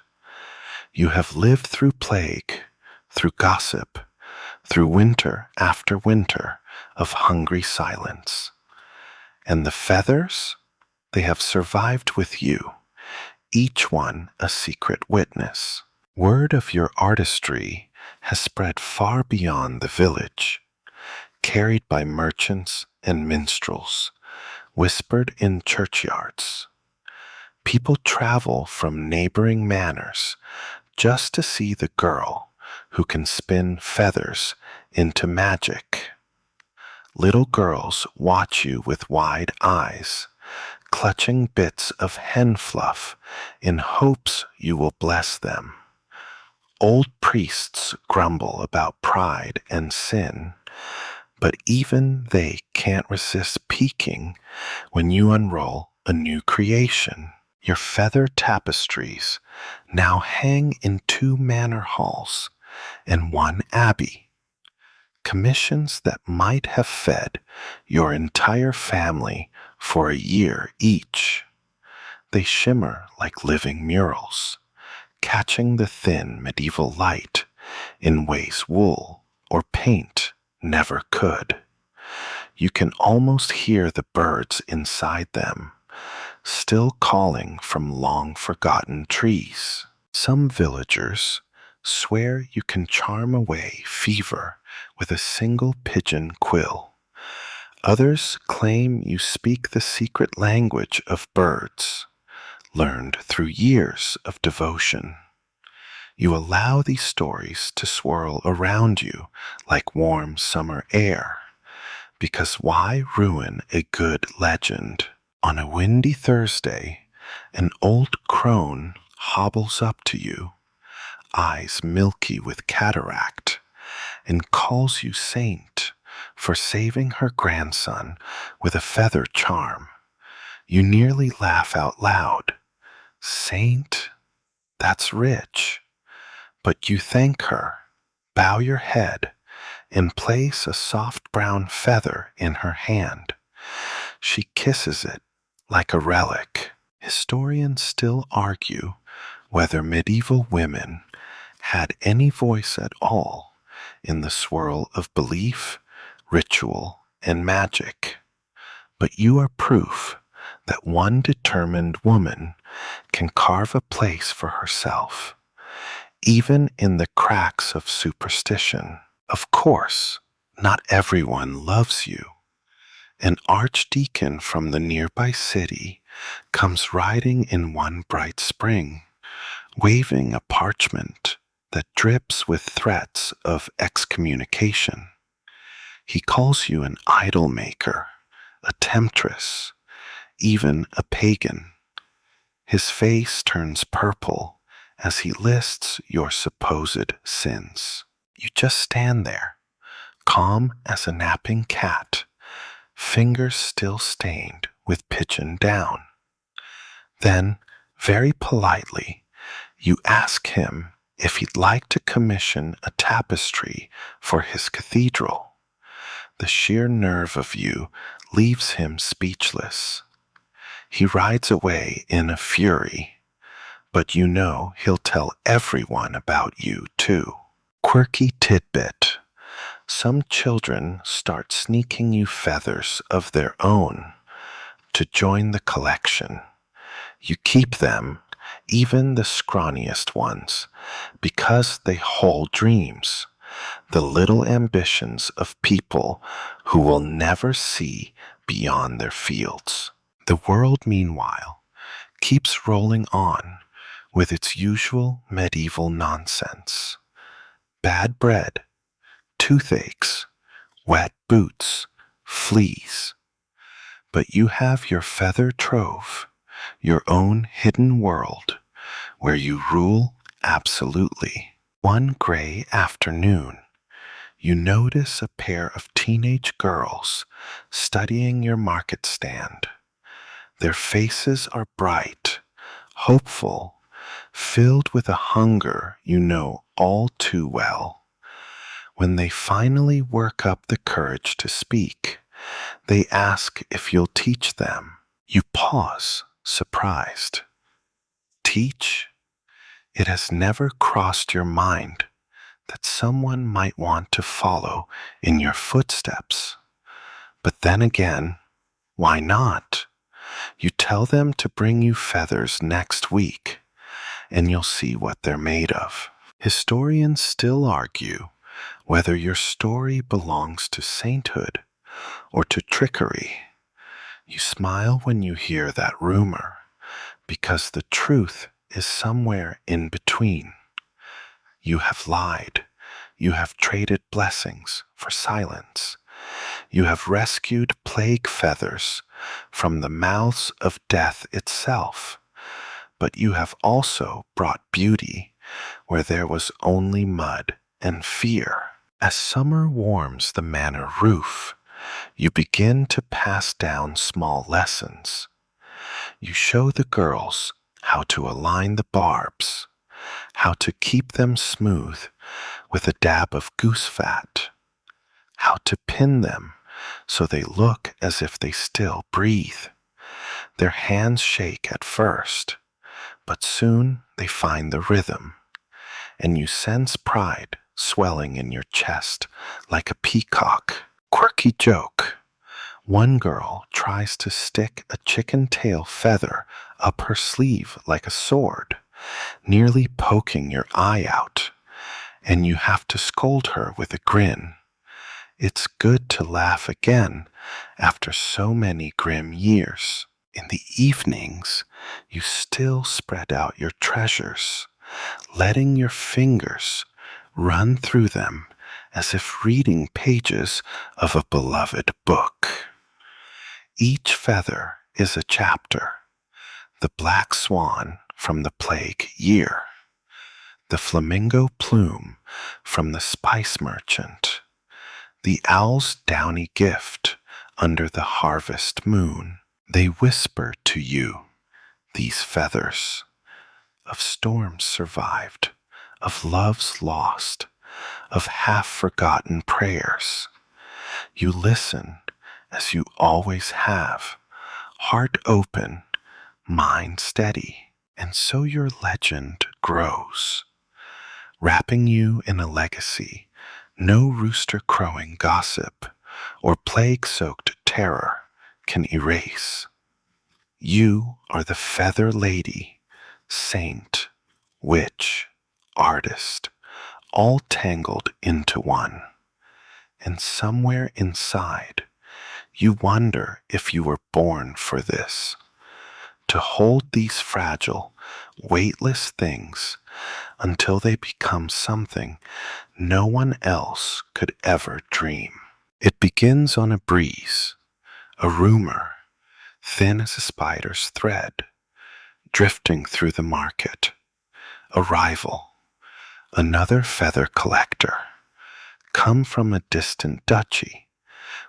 You have lived through plague, through gossip, through winter after winter of hungry silence. And the feathers, they have survived with you, each one a secret witness. Word of your artistry has spread far beyond the village, carried by merchants and minstrels, whispered in churchyards. People travel from neighboring manors just to see the girl who can spin feathers into magic. Little girls watch you with wide eyes, clutching bits of hen fluff in hopes you will bless them. Old priests grumble about pride and sin, but even they can't resist peeking when you unroll a new creation. Your feather tapestries now hang in 2 manor halls and 1 abbey, commissions that might have fed your entire family for a year each. They shimmer like living murals, catching the thin medieval light in ways wool or paint never could. You can almost hear the birds inside them, still calling from long-forgotten trees. Some villagers swear you can charm away fever with a single pigeon quill. Others claim you speak the secret language of birds, learned through years of devotion. You allow these stories to swirl around you like warm summer air, because why ruin a good legend? On a windy Thursday, an old crone hobbles up to you, eyes milky with cataract, and calls you saint for saving her grandson with a feather charm. You nearly laugh out loud. Saint? That's rich. But you thank her, bow your head, and place a soft brown feather in her hand. She kisses it like a relic. Historians still argue whether medieval women had any voice at all in the swirl of belief, ritual, and magic. But you are proof that one determined woman can carve a place for herself, even in the cracks of superstition. Of course, not everyone loves you. An archdeacon from the nearby city comes riding in one bright spring, waving a parchment that drips with threats of excommunication. He calls you an idol maker, a temptress, even a pagan. His face turns purple as he lists your supposed sins. You just stand there, calm as a napping cat, fingers still stained with pigeon down. Then, very politely, you ask him if he'd like to commission a tapestry for his cathedral. The sheer nerve of you leaves him speechless. He rides away in a fury, but you know he'll tell everyone about you too. Quirky tidbit. Some children start sneaking you feathers of their own to join the collection. You keep them, even the scrawniest ones, because they hold dreams, the little ambitions of people who will never see beyond their fields. The world, meanwhile, keeps rolling on with its usual medieval nonsense. Bad bread, toothaches, wet boots, fleas. But you have your feather trove, your own hidden world, where you rule absolutely. One gray afternoon, you notice a pair of teenage girls studying your market stand. Their faces are bright, hopeful, filled with a hunger you know all too well. When they finally work up the courage to speak, they ask if you'll teach them. You pause, surprised. Teach? It has never crossed your mind that someone might want to follow in your footsteps. But then again, why not? You tell them to bring you feathers next week, and you'll see what they're made of. Historians still argue whether your story belongs to sainthood or to trickery. You smile when you hear that rumor, because the truth is somewhere in between. You have lied. You have traded blessings for silence. You have rescued plague feathers from the mouths of death itself. But you have also brought beauty where there was only mud and fear. As summer warms the manor roof, you begin to pass down small lessons. You show the girls how to align the barbs, how to keep them smooth with a dab of goose fat, how to pin them so they look as if they still breathe. Their hands shake at first, but soon they find the rhythm, and you sense pride swelling in your chest like a peacock. Quirky joke. One girl tries to stick a chicken tail feather up her sleeve like a sword, nearly poking your eye out, and you have to scold her with a grin. It's good to laugh again after so many grim years. In the evenings, you still spread out your treasures, letting your fingers run through them as if reading pages of a beloved book. Each feather is a chapter: the black swan from the plague year, the flamingo plume from the spice merchant, the owl's downy gift under the harvest moon. They whisper to you, these feathers, of storms survived, of loves lost, of half-forgotten prayers. You listen as you always have, heart open, mind steady, and so your legend grows, wrapping you in a legacy no rooster crowing gossip or plague-soaked terror can erase. You are the feather lady, saint, witch, artist, all tangled into one. And somewhere inside, you wonder if you were born for this, to hold these fragile, weightless things until they become something no one else could ever dream. It begins on a breeze, a rumor, thin as a spider's thread, drifting through the market. A rival, another feather collector, come from a distant duchy,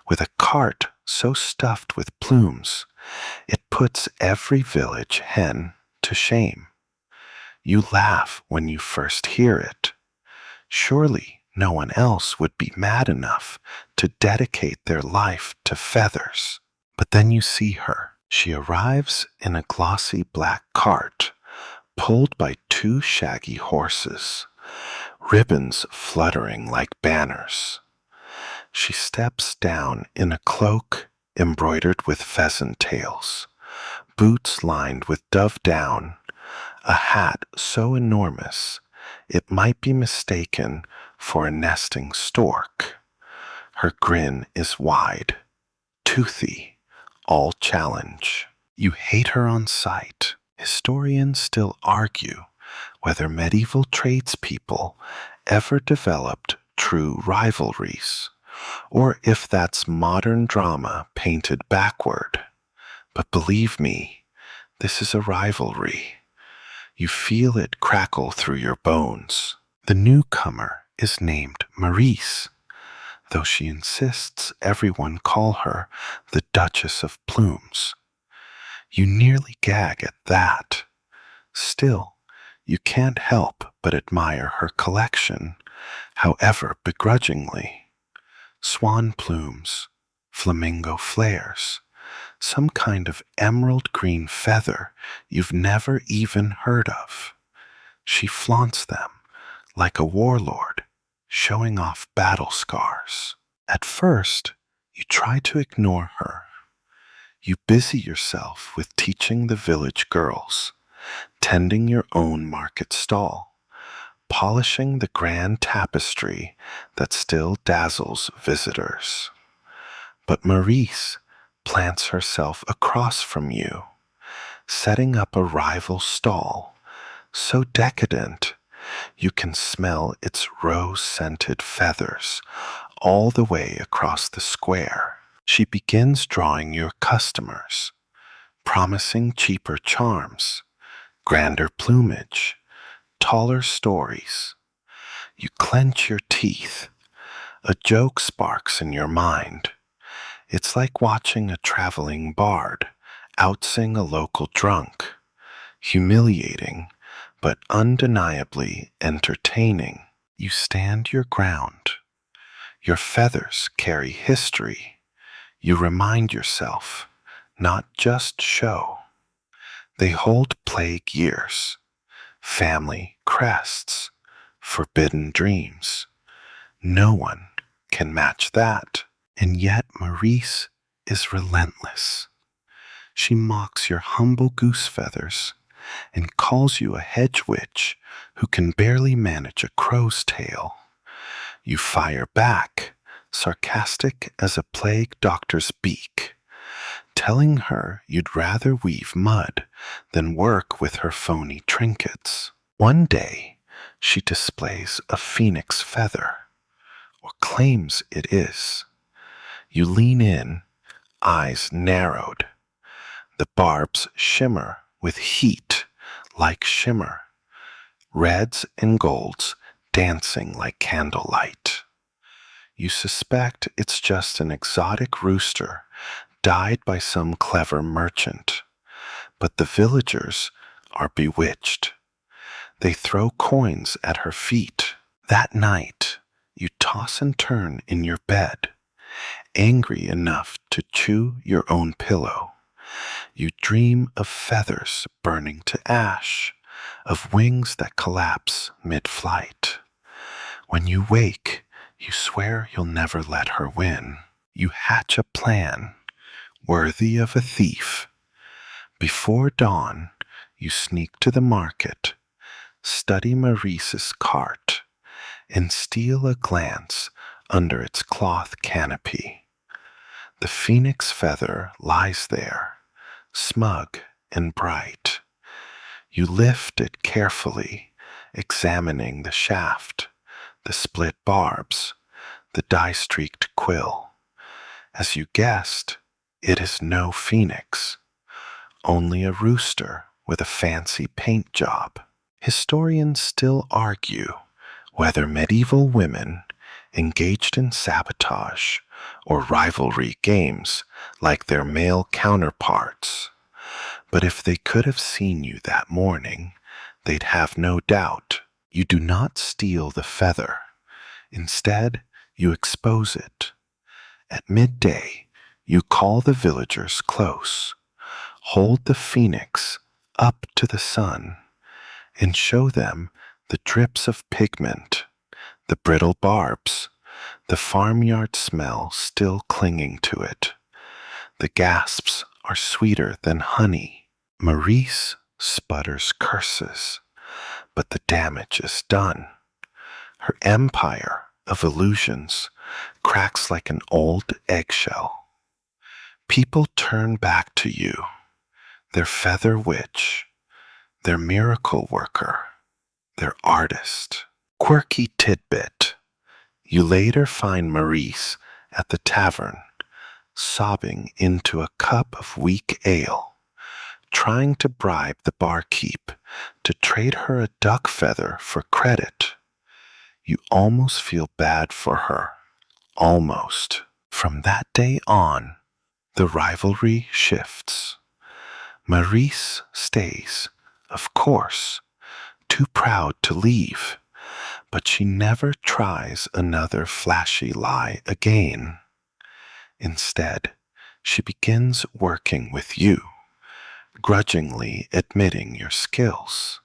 with a cart so stuffed with plumes it puts every village hen to shame. You laugh when you first hear it. Surely no one else would be mad enough to dedicate their life to feathers. But then you see her. She arrives in a glossy black cart, pulled by two shaggy horses, ribbons fluttering like banners. She steps down in a cloak embroidered with pheasant tails, boots lined with dove down, a hat so enormous it might be mistaken for a nesting stork. Her grin is wide, toothy, all challenge. You hate her on sight. Historians still argue whether medieval tradespeople ever developed true rivalries, or if that's modern drama painted backward. But believe me, this is a rivalry. You feel it crackle through your bones. The newcomer is named Maurice, though she insists everyone call her the Duchess of Plumes. You nearly gag at that. Still, you can't help but admire her collection, however begrudgingly. Swan plumes, flamingo flares, some kind of emerald green feather you've never even heard of. She flaunts them like a warlord, showing off battle scars. At first, you try to ignore her. You busy yourself with teaching the village girls, tending your own market stall, polishing the grand tapestry that still dazzles visitors. But Maurice plants herself across from you, setting up a rival stall, so decadent you can smell its rose-scented feathers all the way across the square. She begins drawing your customers, promising cheaper charms, grander plumage, taller stories. You clench your teeth. A joke sparks in your mind. It's like watching a traveling bard outsing a local drunk. Humiliating, but undeniably entertaining. You stand your ground. Your feathers carry history. You remind yourself, not just show. They hold plague years, family crests, forbidden dreams. No one can match that. And yet Maurice is relentless. She mocks your humble goose feathers and calls you a hedge witch who can barely manage a crow's tail. You fire back, sarcastic as a plague doctor's beak, telling her you'd rather weave mud than work with her phony trinkets. One day, she displays a phoenix feather, or claims it is. You lean in, eyes narrowed. The barbs shimmer with heat like shimmer, reds and golds dancing like candlelight. You suspect it's just an exotic rooster dyed by some clever merchant, but the villagers are bewitched. They throw coins at her feet. That night, you toss and turn in your bed, angry enough to chew your own pillow. You dream of feathers burning to ash, of wings that collapse mid-flight. When you wake, you swear you'll never let her win. You hatch a plan, worthy of a thief. Before dawn, you sneak to the market, study Maurice's cart, and steal a glance under its cloth canopy. The phoenix feather lies there, smug and bright. You lift it carefully, examining the shaft, the split barbs, the dye-streaked quill. As you guessed, it is no phoenix, only a rooster with a fancy paint job. Historians still argue whether medieval women engaged in sabotage or rivalry games like their male counterparts. But if they could have seen you that morning, they'd have no doubt. You do not steal the feather. Instead, you expose it. At midday, you call the villagers close, hold the phoenix up to the sun, and show them the drips of pigment, the brittle barbs, the farmyard smell still clinging to it. The gasps are sweeter than honey. Maurice sputters curses, but the damage is done. Her empire of illusions cracks like an old eggshell. People turn back to you, their feather witch, their miracle worker, their artist. Quirky tidbit. You later find Maurice at the tavern, sobbing into a cup of weak ale, trying to bribe the barkeep to trade her a duck feather for credit. You almost feel bad for her. Almost. From that day on, the rivalry shifts. Maurice stays, of course, too proud to leave, but she never tries another flashy lie again. Instead, she begins working with you, grudgingly admitting your skills.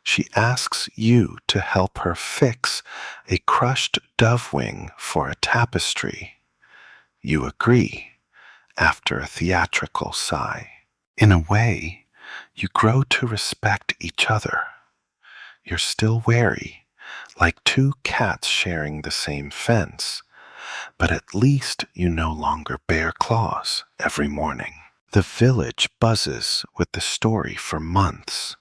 She asks you to help her fix a crushed dove wing for a tapestry. You agree, after a theatrical sigh. In a way, you grow to respect each other. You're still wary, like two cats sharing the same fence, but at least you no longer bare claws every morning. The village buzzes with the story for months.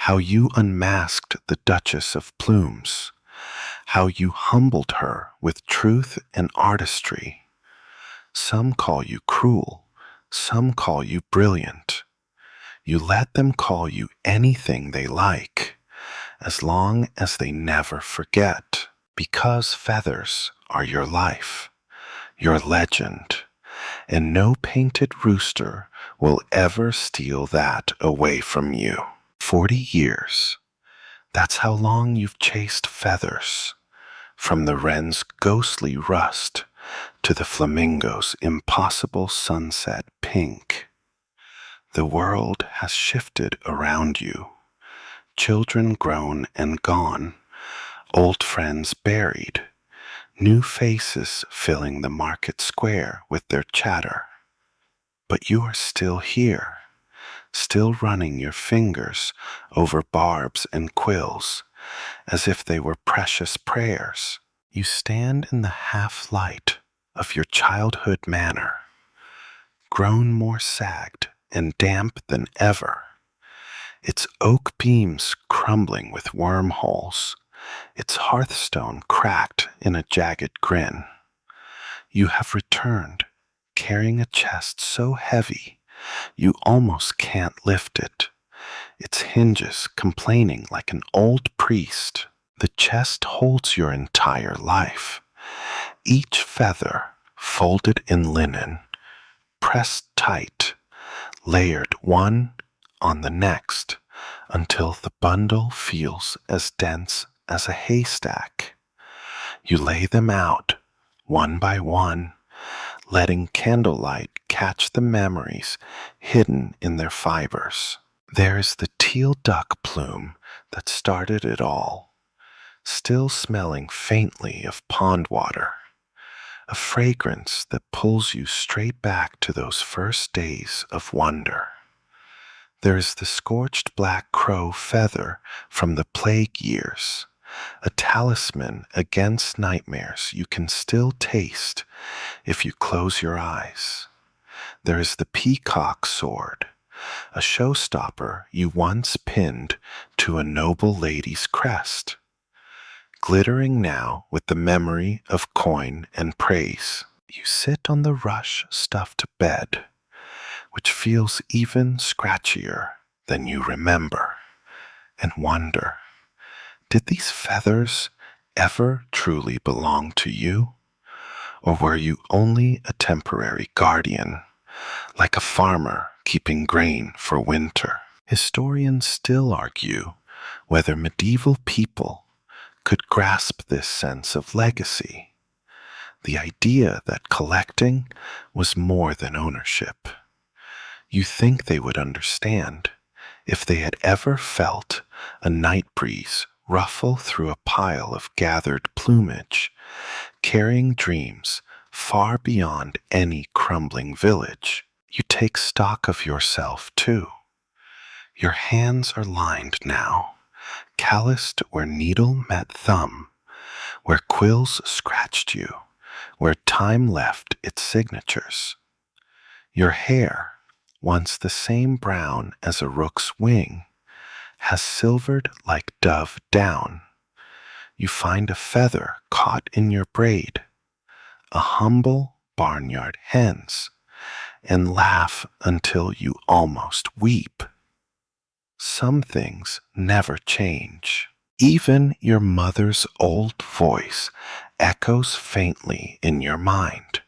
How you unmasked the Duchess of Plumes, how you humbled her with truth and artistry. Some call you cruel, some call you brilliant. You let them call you anything they like, as long as they never forget, because feathers are your life, your legend, and no painted rooster will ever steal that away from you. 40 years. That's how long you've chased feathers, from the wren's ghostly rust to the flamingo's impossible sunset pink. The world has shifted around you, children grown and gone, old friends buried, new faces filling the market square with their chatter. But you are still here, still running your fingers over barbs and quills as if they were precious prayers. You stand in the half-light of your childhood manor, grown more sagged and damp than ever, its oak beams crumbling with wormholes, its hearthstone cracked in a jagged grin. You have returned, carrying a chest so heavy you almost can't lift it, its hinges complaining like an old priest. The chest holds your entire life, each feather folded in linen, pressed tight, layered one on the next, until the bundle feels as dense as a haystack. You lay them out, one by one, letting candlelight catch the memories hidden in their fibers. There is the teal duck plume that started it all, still smelling faintly of pond water, a fragrance that pulls you straight back to those first days of wonder. There is the scorched black crow feather from the plague years, a talisman against nightmares you can still taste if you close your eyes. There is the peacock sword, a showstopper you once pinned to a noble lady's crest, glittering now with the memory of coin and praise. You sit on the rush-stuffed bed, which feels even scratchier than you remember, and wonder, did these feathers ever truly belong to you? Or were you only a temporary guardian, like a farmer keeping grain for winter? Historians still argue whether medieval people could grasp this sense of legacy, the idea that collecting was more than ownership. You think they would understand if they had ever felt a night breeze ruffle through a pile of gathered plumage, carrying dreams far beyond any crumbling village. You take stock of yourself, too. Your hands are lined now, calloused where needle met thumb, where quills scratched you, where time left its signatures. Your hair, once the same brown as a rook's wing, has silvered like dove down. You find a feather caught in your braid, a humble barnyard hen's, and laugh until you almost weep. Some things never change. Even your mother's old voice echoes faintly in your mind.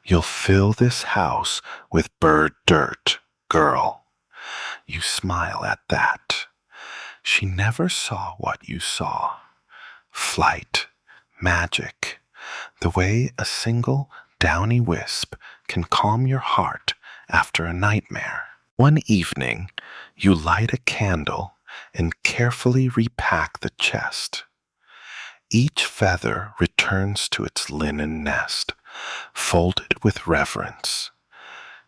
You'll fill this house with bird dirt, girl. You smile at that. She never saw what you saw. Flight, magic, the way a single downy wisp can calm your heart after a nightmare. One evening, you light a candle and carefully repack the chest. Each feather returns to its linen nest, folded with reverence.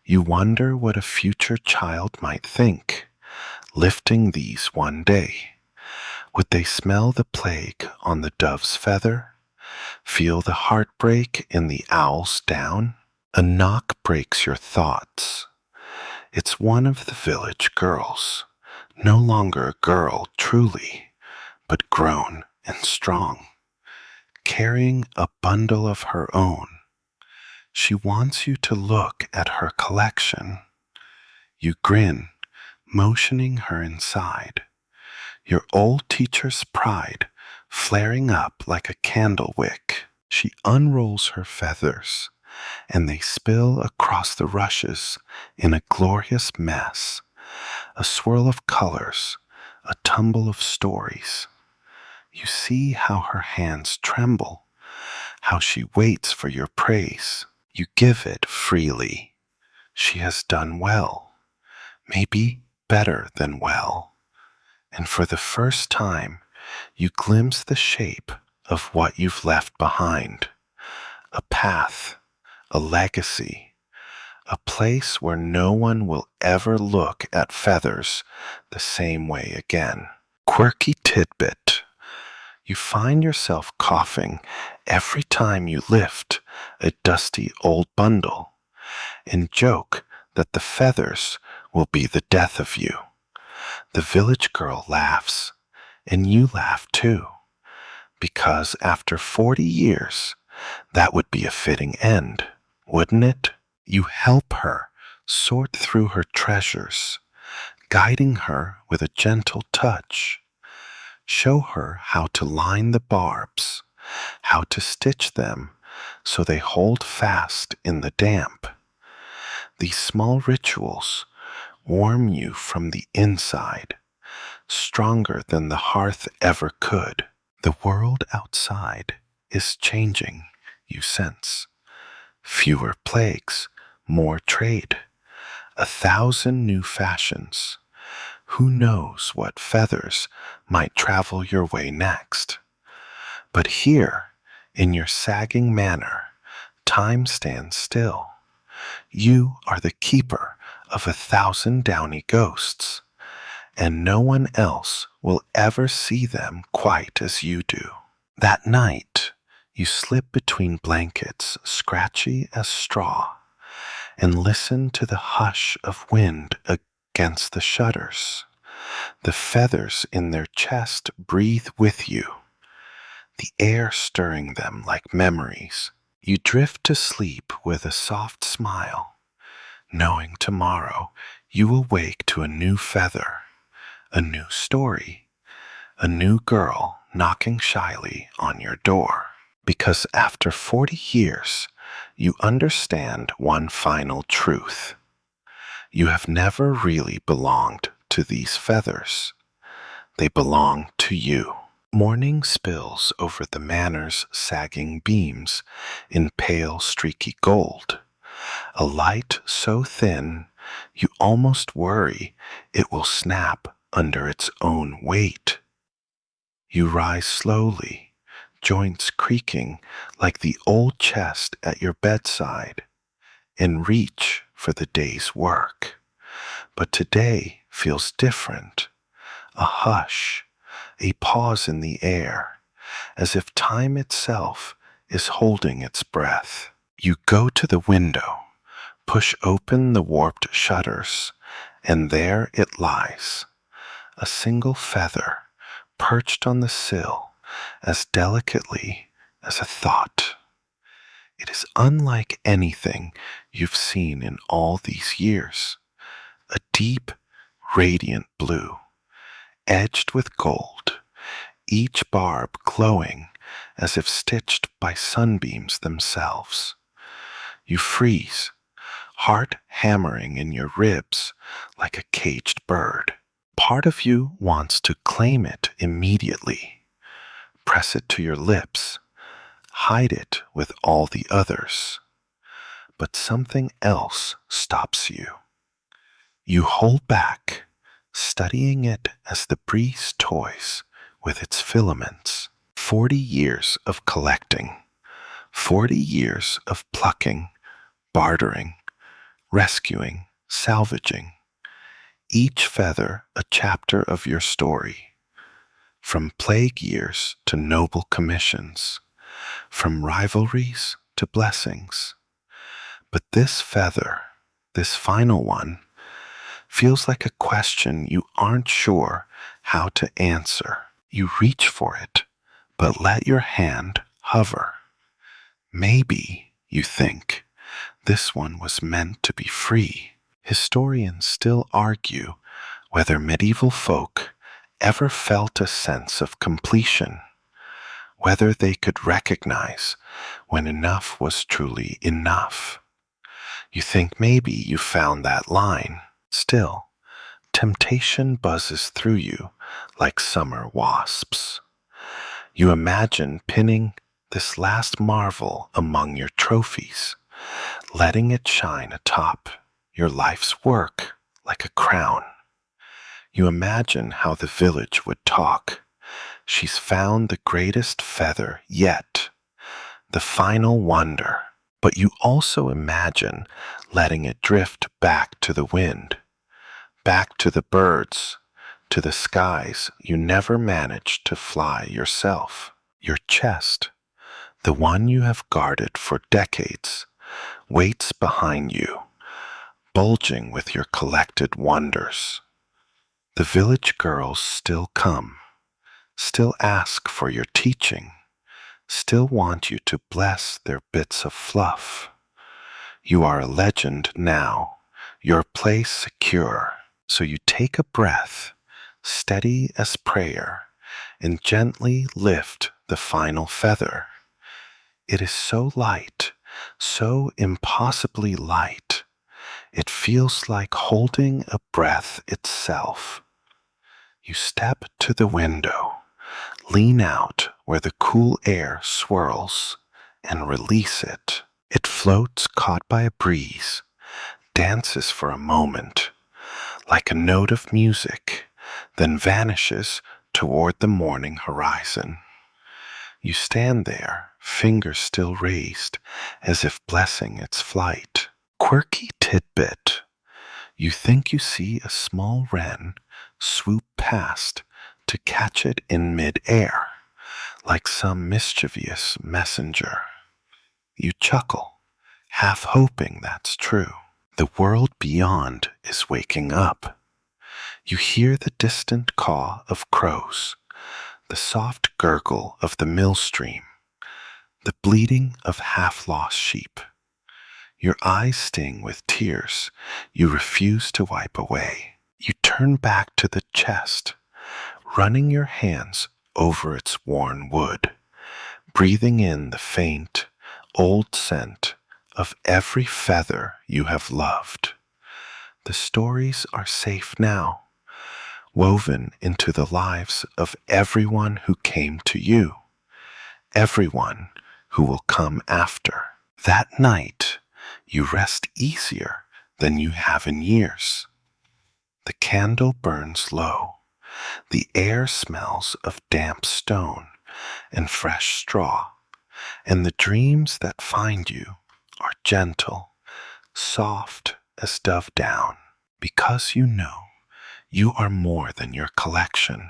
You wonder what a future child might think, lifting these one day. Would they smell the plague on the dove's feather? Feel the heartbreak in the owl's down? A knock breaks your thoughts. It's one of the village girls, no longer a girl truly, but grown and strong, carrying a bundle of her own. She wants you to look at her collection. You grin, motioning her inside, your old teacher's pride flaring up like a candle wick. She unrolls her feathers, and they spill across the rushes in a glorious mess, a swirl of colors, a tumble of stories. You see how her hands tremble, how she waits for your praise. You give it freely. She has done well, maybe better than well. And for the first time, you glimpse the shape of what you've left behind. A path, a legacy, a place where no one will ever look at feathers the same way again. Quirky tidbit. You find yourself coughing every time you lift a dusty old bundle and joke that the feathers will be the death of you. The village girl laughs, and you laugh too, because after 40 years, that would be a fitting end, wouldn't it? You help her sort through her treasures, guiding her with a gentle touch. Show her how to line the barbs, how to stitch them so they hold fast in the damp. These small rituals warm you from the inside, stronger than the hearth ever could. The world outside is changing, you sense. Fewer plagues, more trade, 1,000 new fashions. Who knows what feathers might travel your way next? But here, in your sagging manner, time stands still. You are the keeper of 1,000 downy ghosts, and no one else will ever see them quite as you do. That night, you slip between blankets scratchy as straw and listen to the hush of wind against the shutters. The feathers in their chest breathe with you, the air stirring them like memories. You drift to sleep with a soft smile, knowing tomorrow you will wake to a new feather, a new story, a new girl knocking shyly on your door. Because after 40 years, you understand one final truth. You have never really belonged to these feathers. They belong to you. Morning spills over the manor's sagging beams in pale, streaky gold, a light so thin you almost worry it will snap under its own weight. You rise slowly, joints creaking like the old chest at your bedside, and reach for the day's work. But today feels different. A hush, a pause in the air, as if time itself is holding its breath. You go to the window, push open the warped shutters, and there it lies, a single feather perched on the sill as delicately as a thought. It is unlike anything you've seen in all these years. A deep, radiant blue, edged with gold, each barb glowing as if stitched by sunbeams themselves. You freeze, heart hammering in your ribs like a caged bird. Part of you wants to claim it immediately, press it to your lips, hide it with all the others. But something else stops you. You hold back, studying it as the breeze toys with its filaments. 40 years of collecting, 40 years of plucking, bartering, rescuing, salvaging. Each feather a chapter of your story, from plague years to noble commissions, from rivalries to blessings. But this feather, this final one, feels like a question you aren't sure how to answer. You reach for it, but let your hand hover. Maybe, you think, this one was meant to be free. Historians still argue whether medieval folk ever felt a sense of completion, whether they could recognize when enough was truly enough. You think maybe you found that line. Still, temptation buzzes through you like summer wasps. You imagine pinning this last marvel among your trophies, letting it shine atop your life's work like a crown. You imagine how the village would talk. She's found the greatest feather yet, the final wonder. But you also imagine letting it drift back to the wind, back to the birds, to the skies you never managed to fly yourself. Your chest, the one you have guarded for decades, waits behind you, bulging with your collected wonders. The village girls still come, still ask for your teaching, still want you to bless their bits of fluff. You are a legend now, your place secure, so you take a breath, steady as prayer, and gently lift the final feather. It is so light, so impossibly light. It feels like holding a breath itself. You step to the window, lean out where the cool air swirls, and release it. It floats caught by a breeze, dances for a moment, like a note of music, then vanishes toward the morning horizon. You stand there, fingers still raised, as if blessing its flight. Quirky tidbit. You think you see a small wren swoop past to catch it in mid-air, like some mischievous messenger. You chuckle, half hoping that's true. The world beyond is waking up. You hear the distant caw of crows, the soft gurgle of the mill stream, the bleating of half-lost sheep. Your eyes sting with tears you refuse to wipe away. You turn back to the chest, running your hands over its worn wood, breathing in the faint, old scent of every feather you have loved. The stories are safe now, woven into the lives of everyone who came to you, everyone who will come after. That night, you rest easier than you have in years. The candle burns low. The air smells of damp stone and fresh straw, and the dreams that find you are gentle, soft as dove down, because you know you are more than your collection.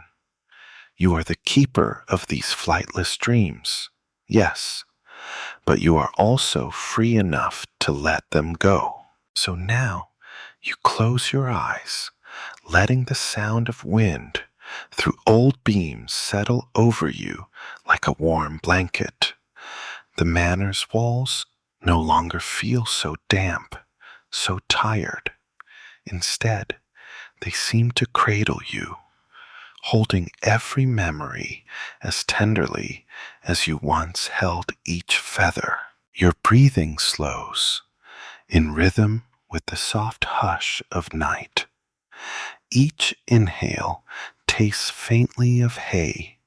You are the keeper of these flightless dreams, yes, but you are also free enough to let them go. So now you close your eyes, letting the sound of wind through old beams settle over you like a warm blanket. The manor's walls no longer feel so damp, so tired. Instead, they seem to cradle you, holding every memory as tenderly as you once held each feather. Your breathing slows, in rhythm with the soft hush of night. Each inhale tastes faintly of hay.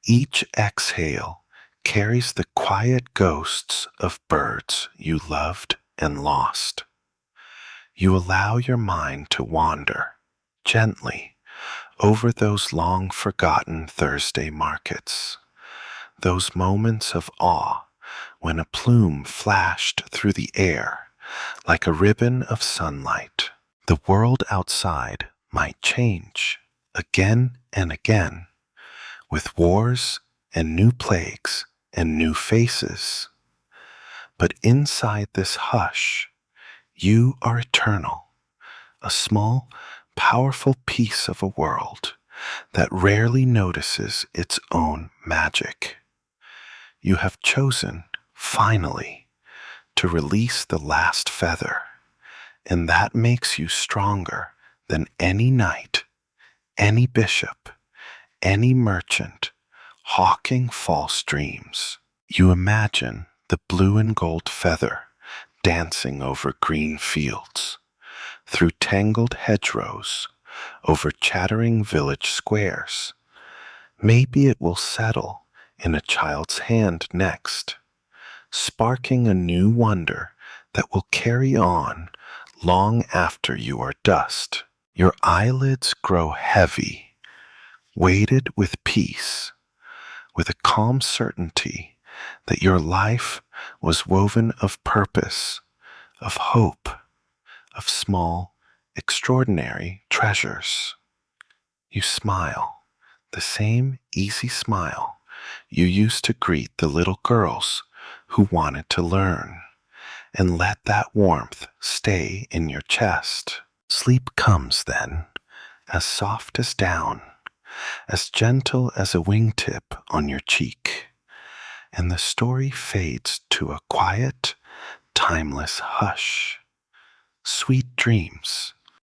Each exhale carries the quiet ghosts of birds you loved and lost. You allow your mind to wander, gently, over those long forgotten Thursday markets, those moments of awe when a plume flashed through the air like a ribbon of sunlight. The world outside might change again and again, with wars and new plagues and new faces. But inside this hush, you are eternal, a small, powerful piece of a world that rarely notices its own magic. You have chosen, finally, to release the last feather, and that makes you stronger than any knight, any bishop, any merchant hawking false dreams. You imagine the blue and gold feather dancing over green fields, through tangled hedgerows, over chattering village squares. Maybe it will settle in a child's hand next, sparking a new wonder that will carry on long after you are dust. Your eyelids grow heavy, weighted with peace, with a calm certainty that your life was woven of purpose, of hope, of small, extraordinary treasures. You smile, the same easy smile you used to greet the little girls who wanted to learn, and let that warmth stay in your chest. Sleep comes then, as soft as down, as gentle as a wingtip on your cheek, and the story fades to a quiet, timeless hush. Sweet dreams,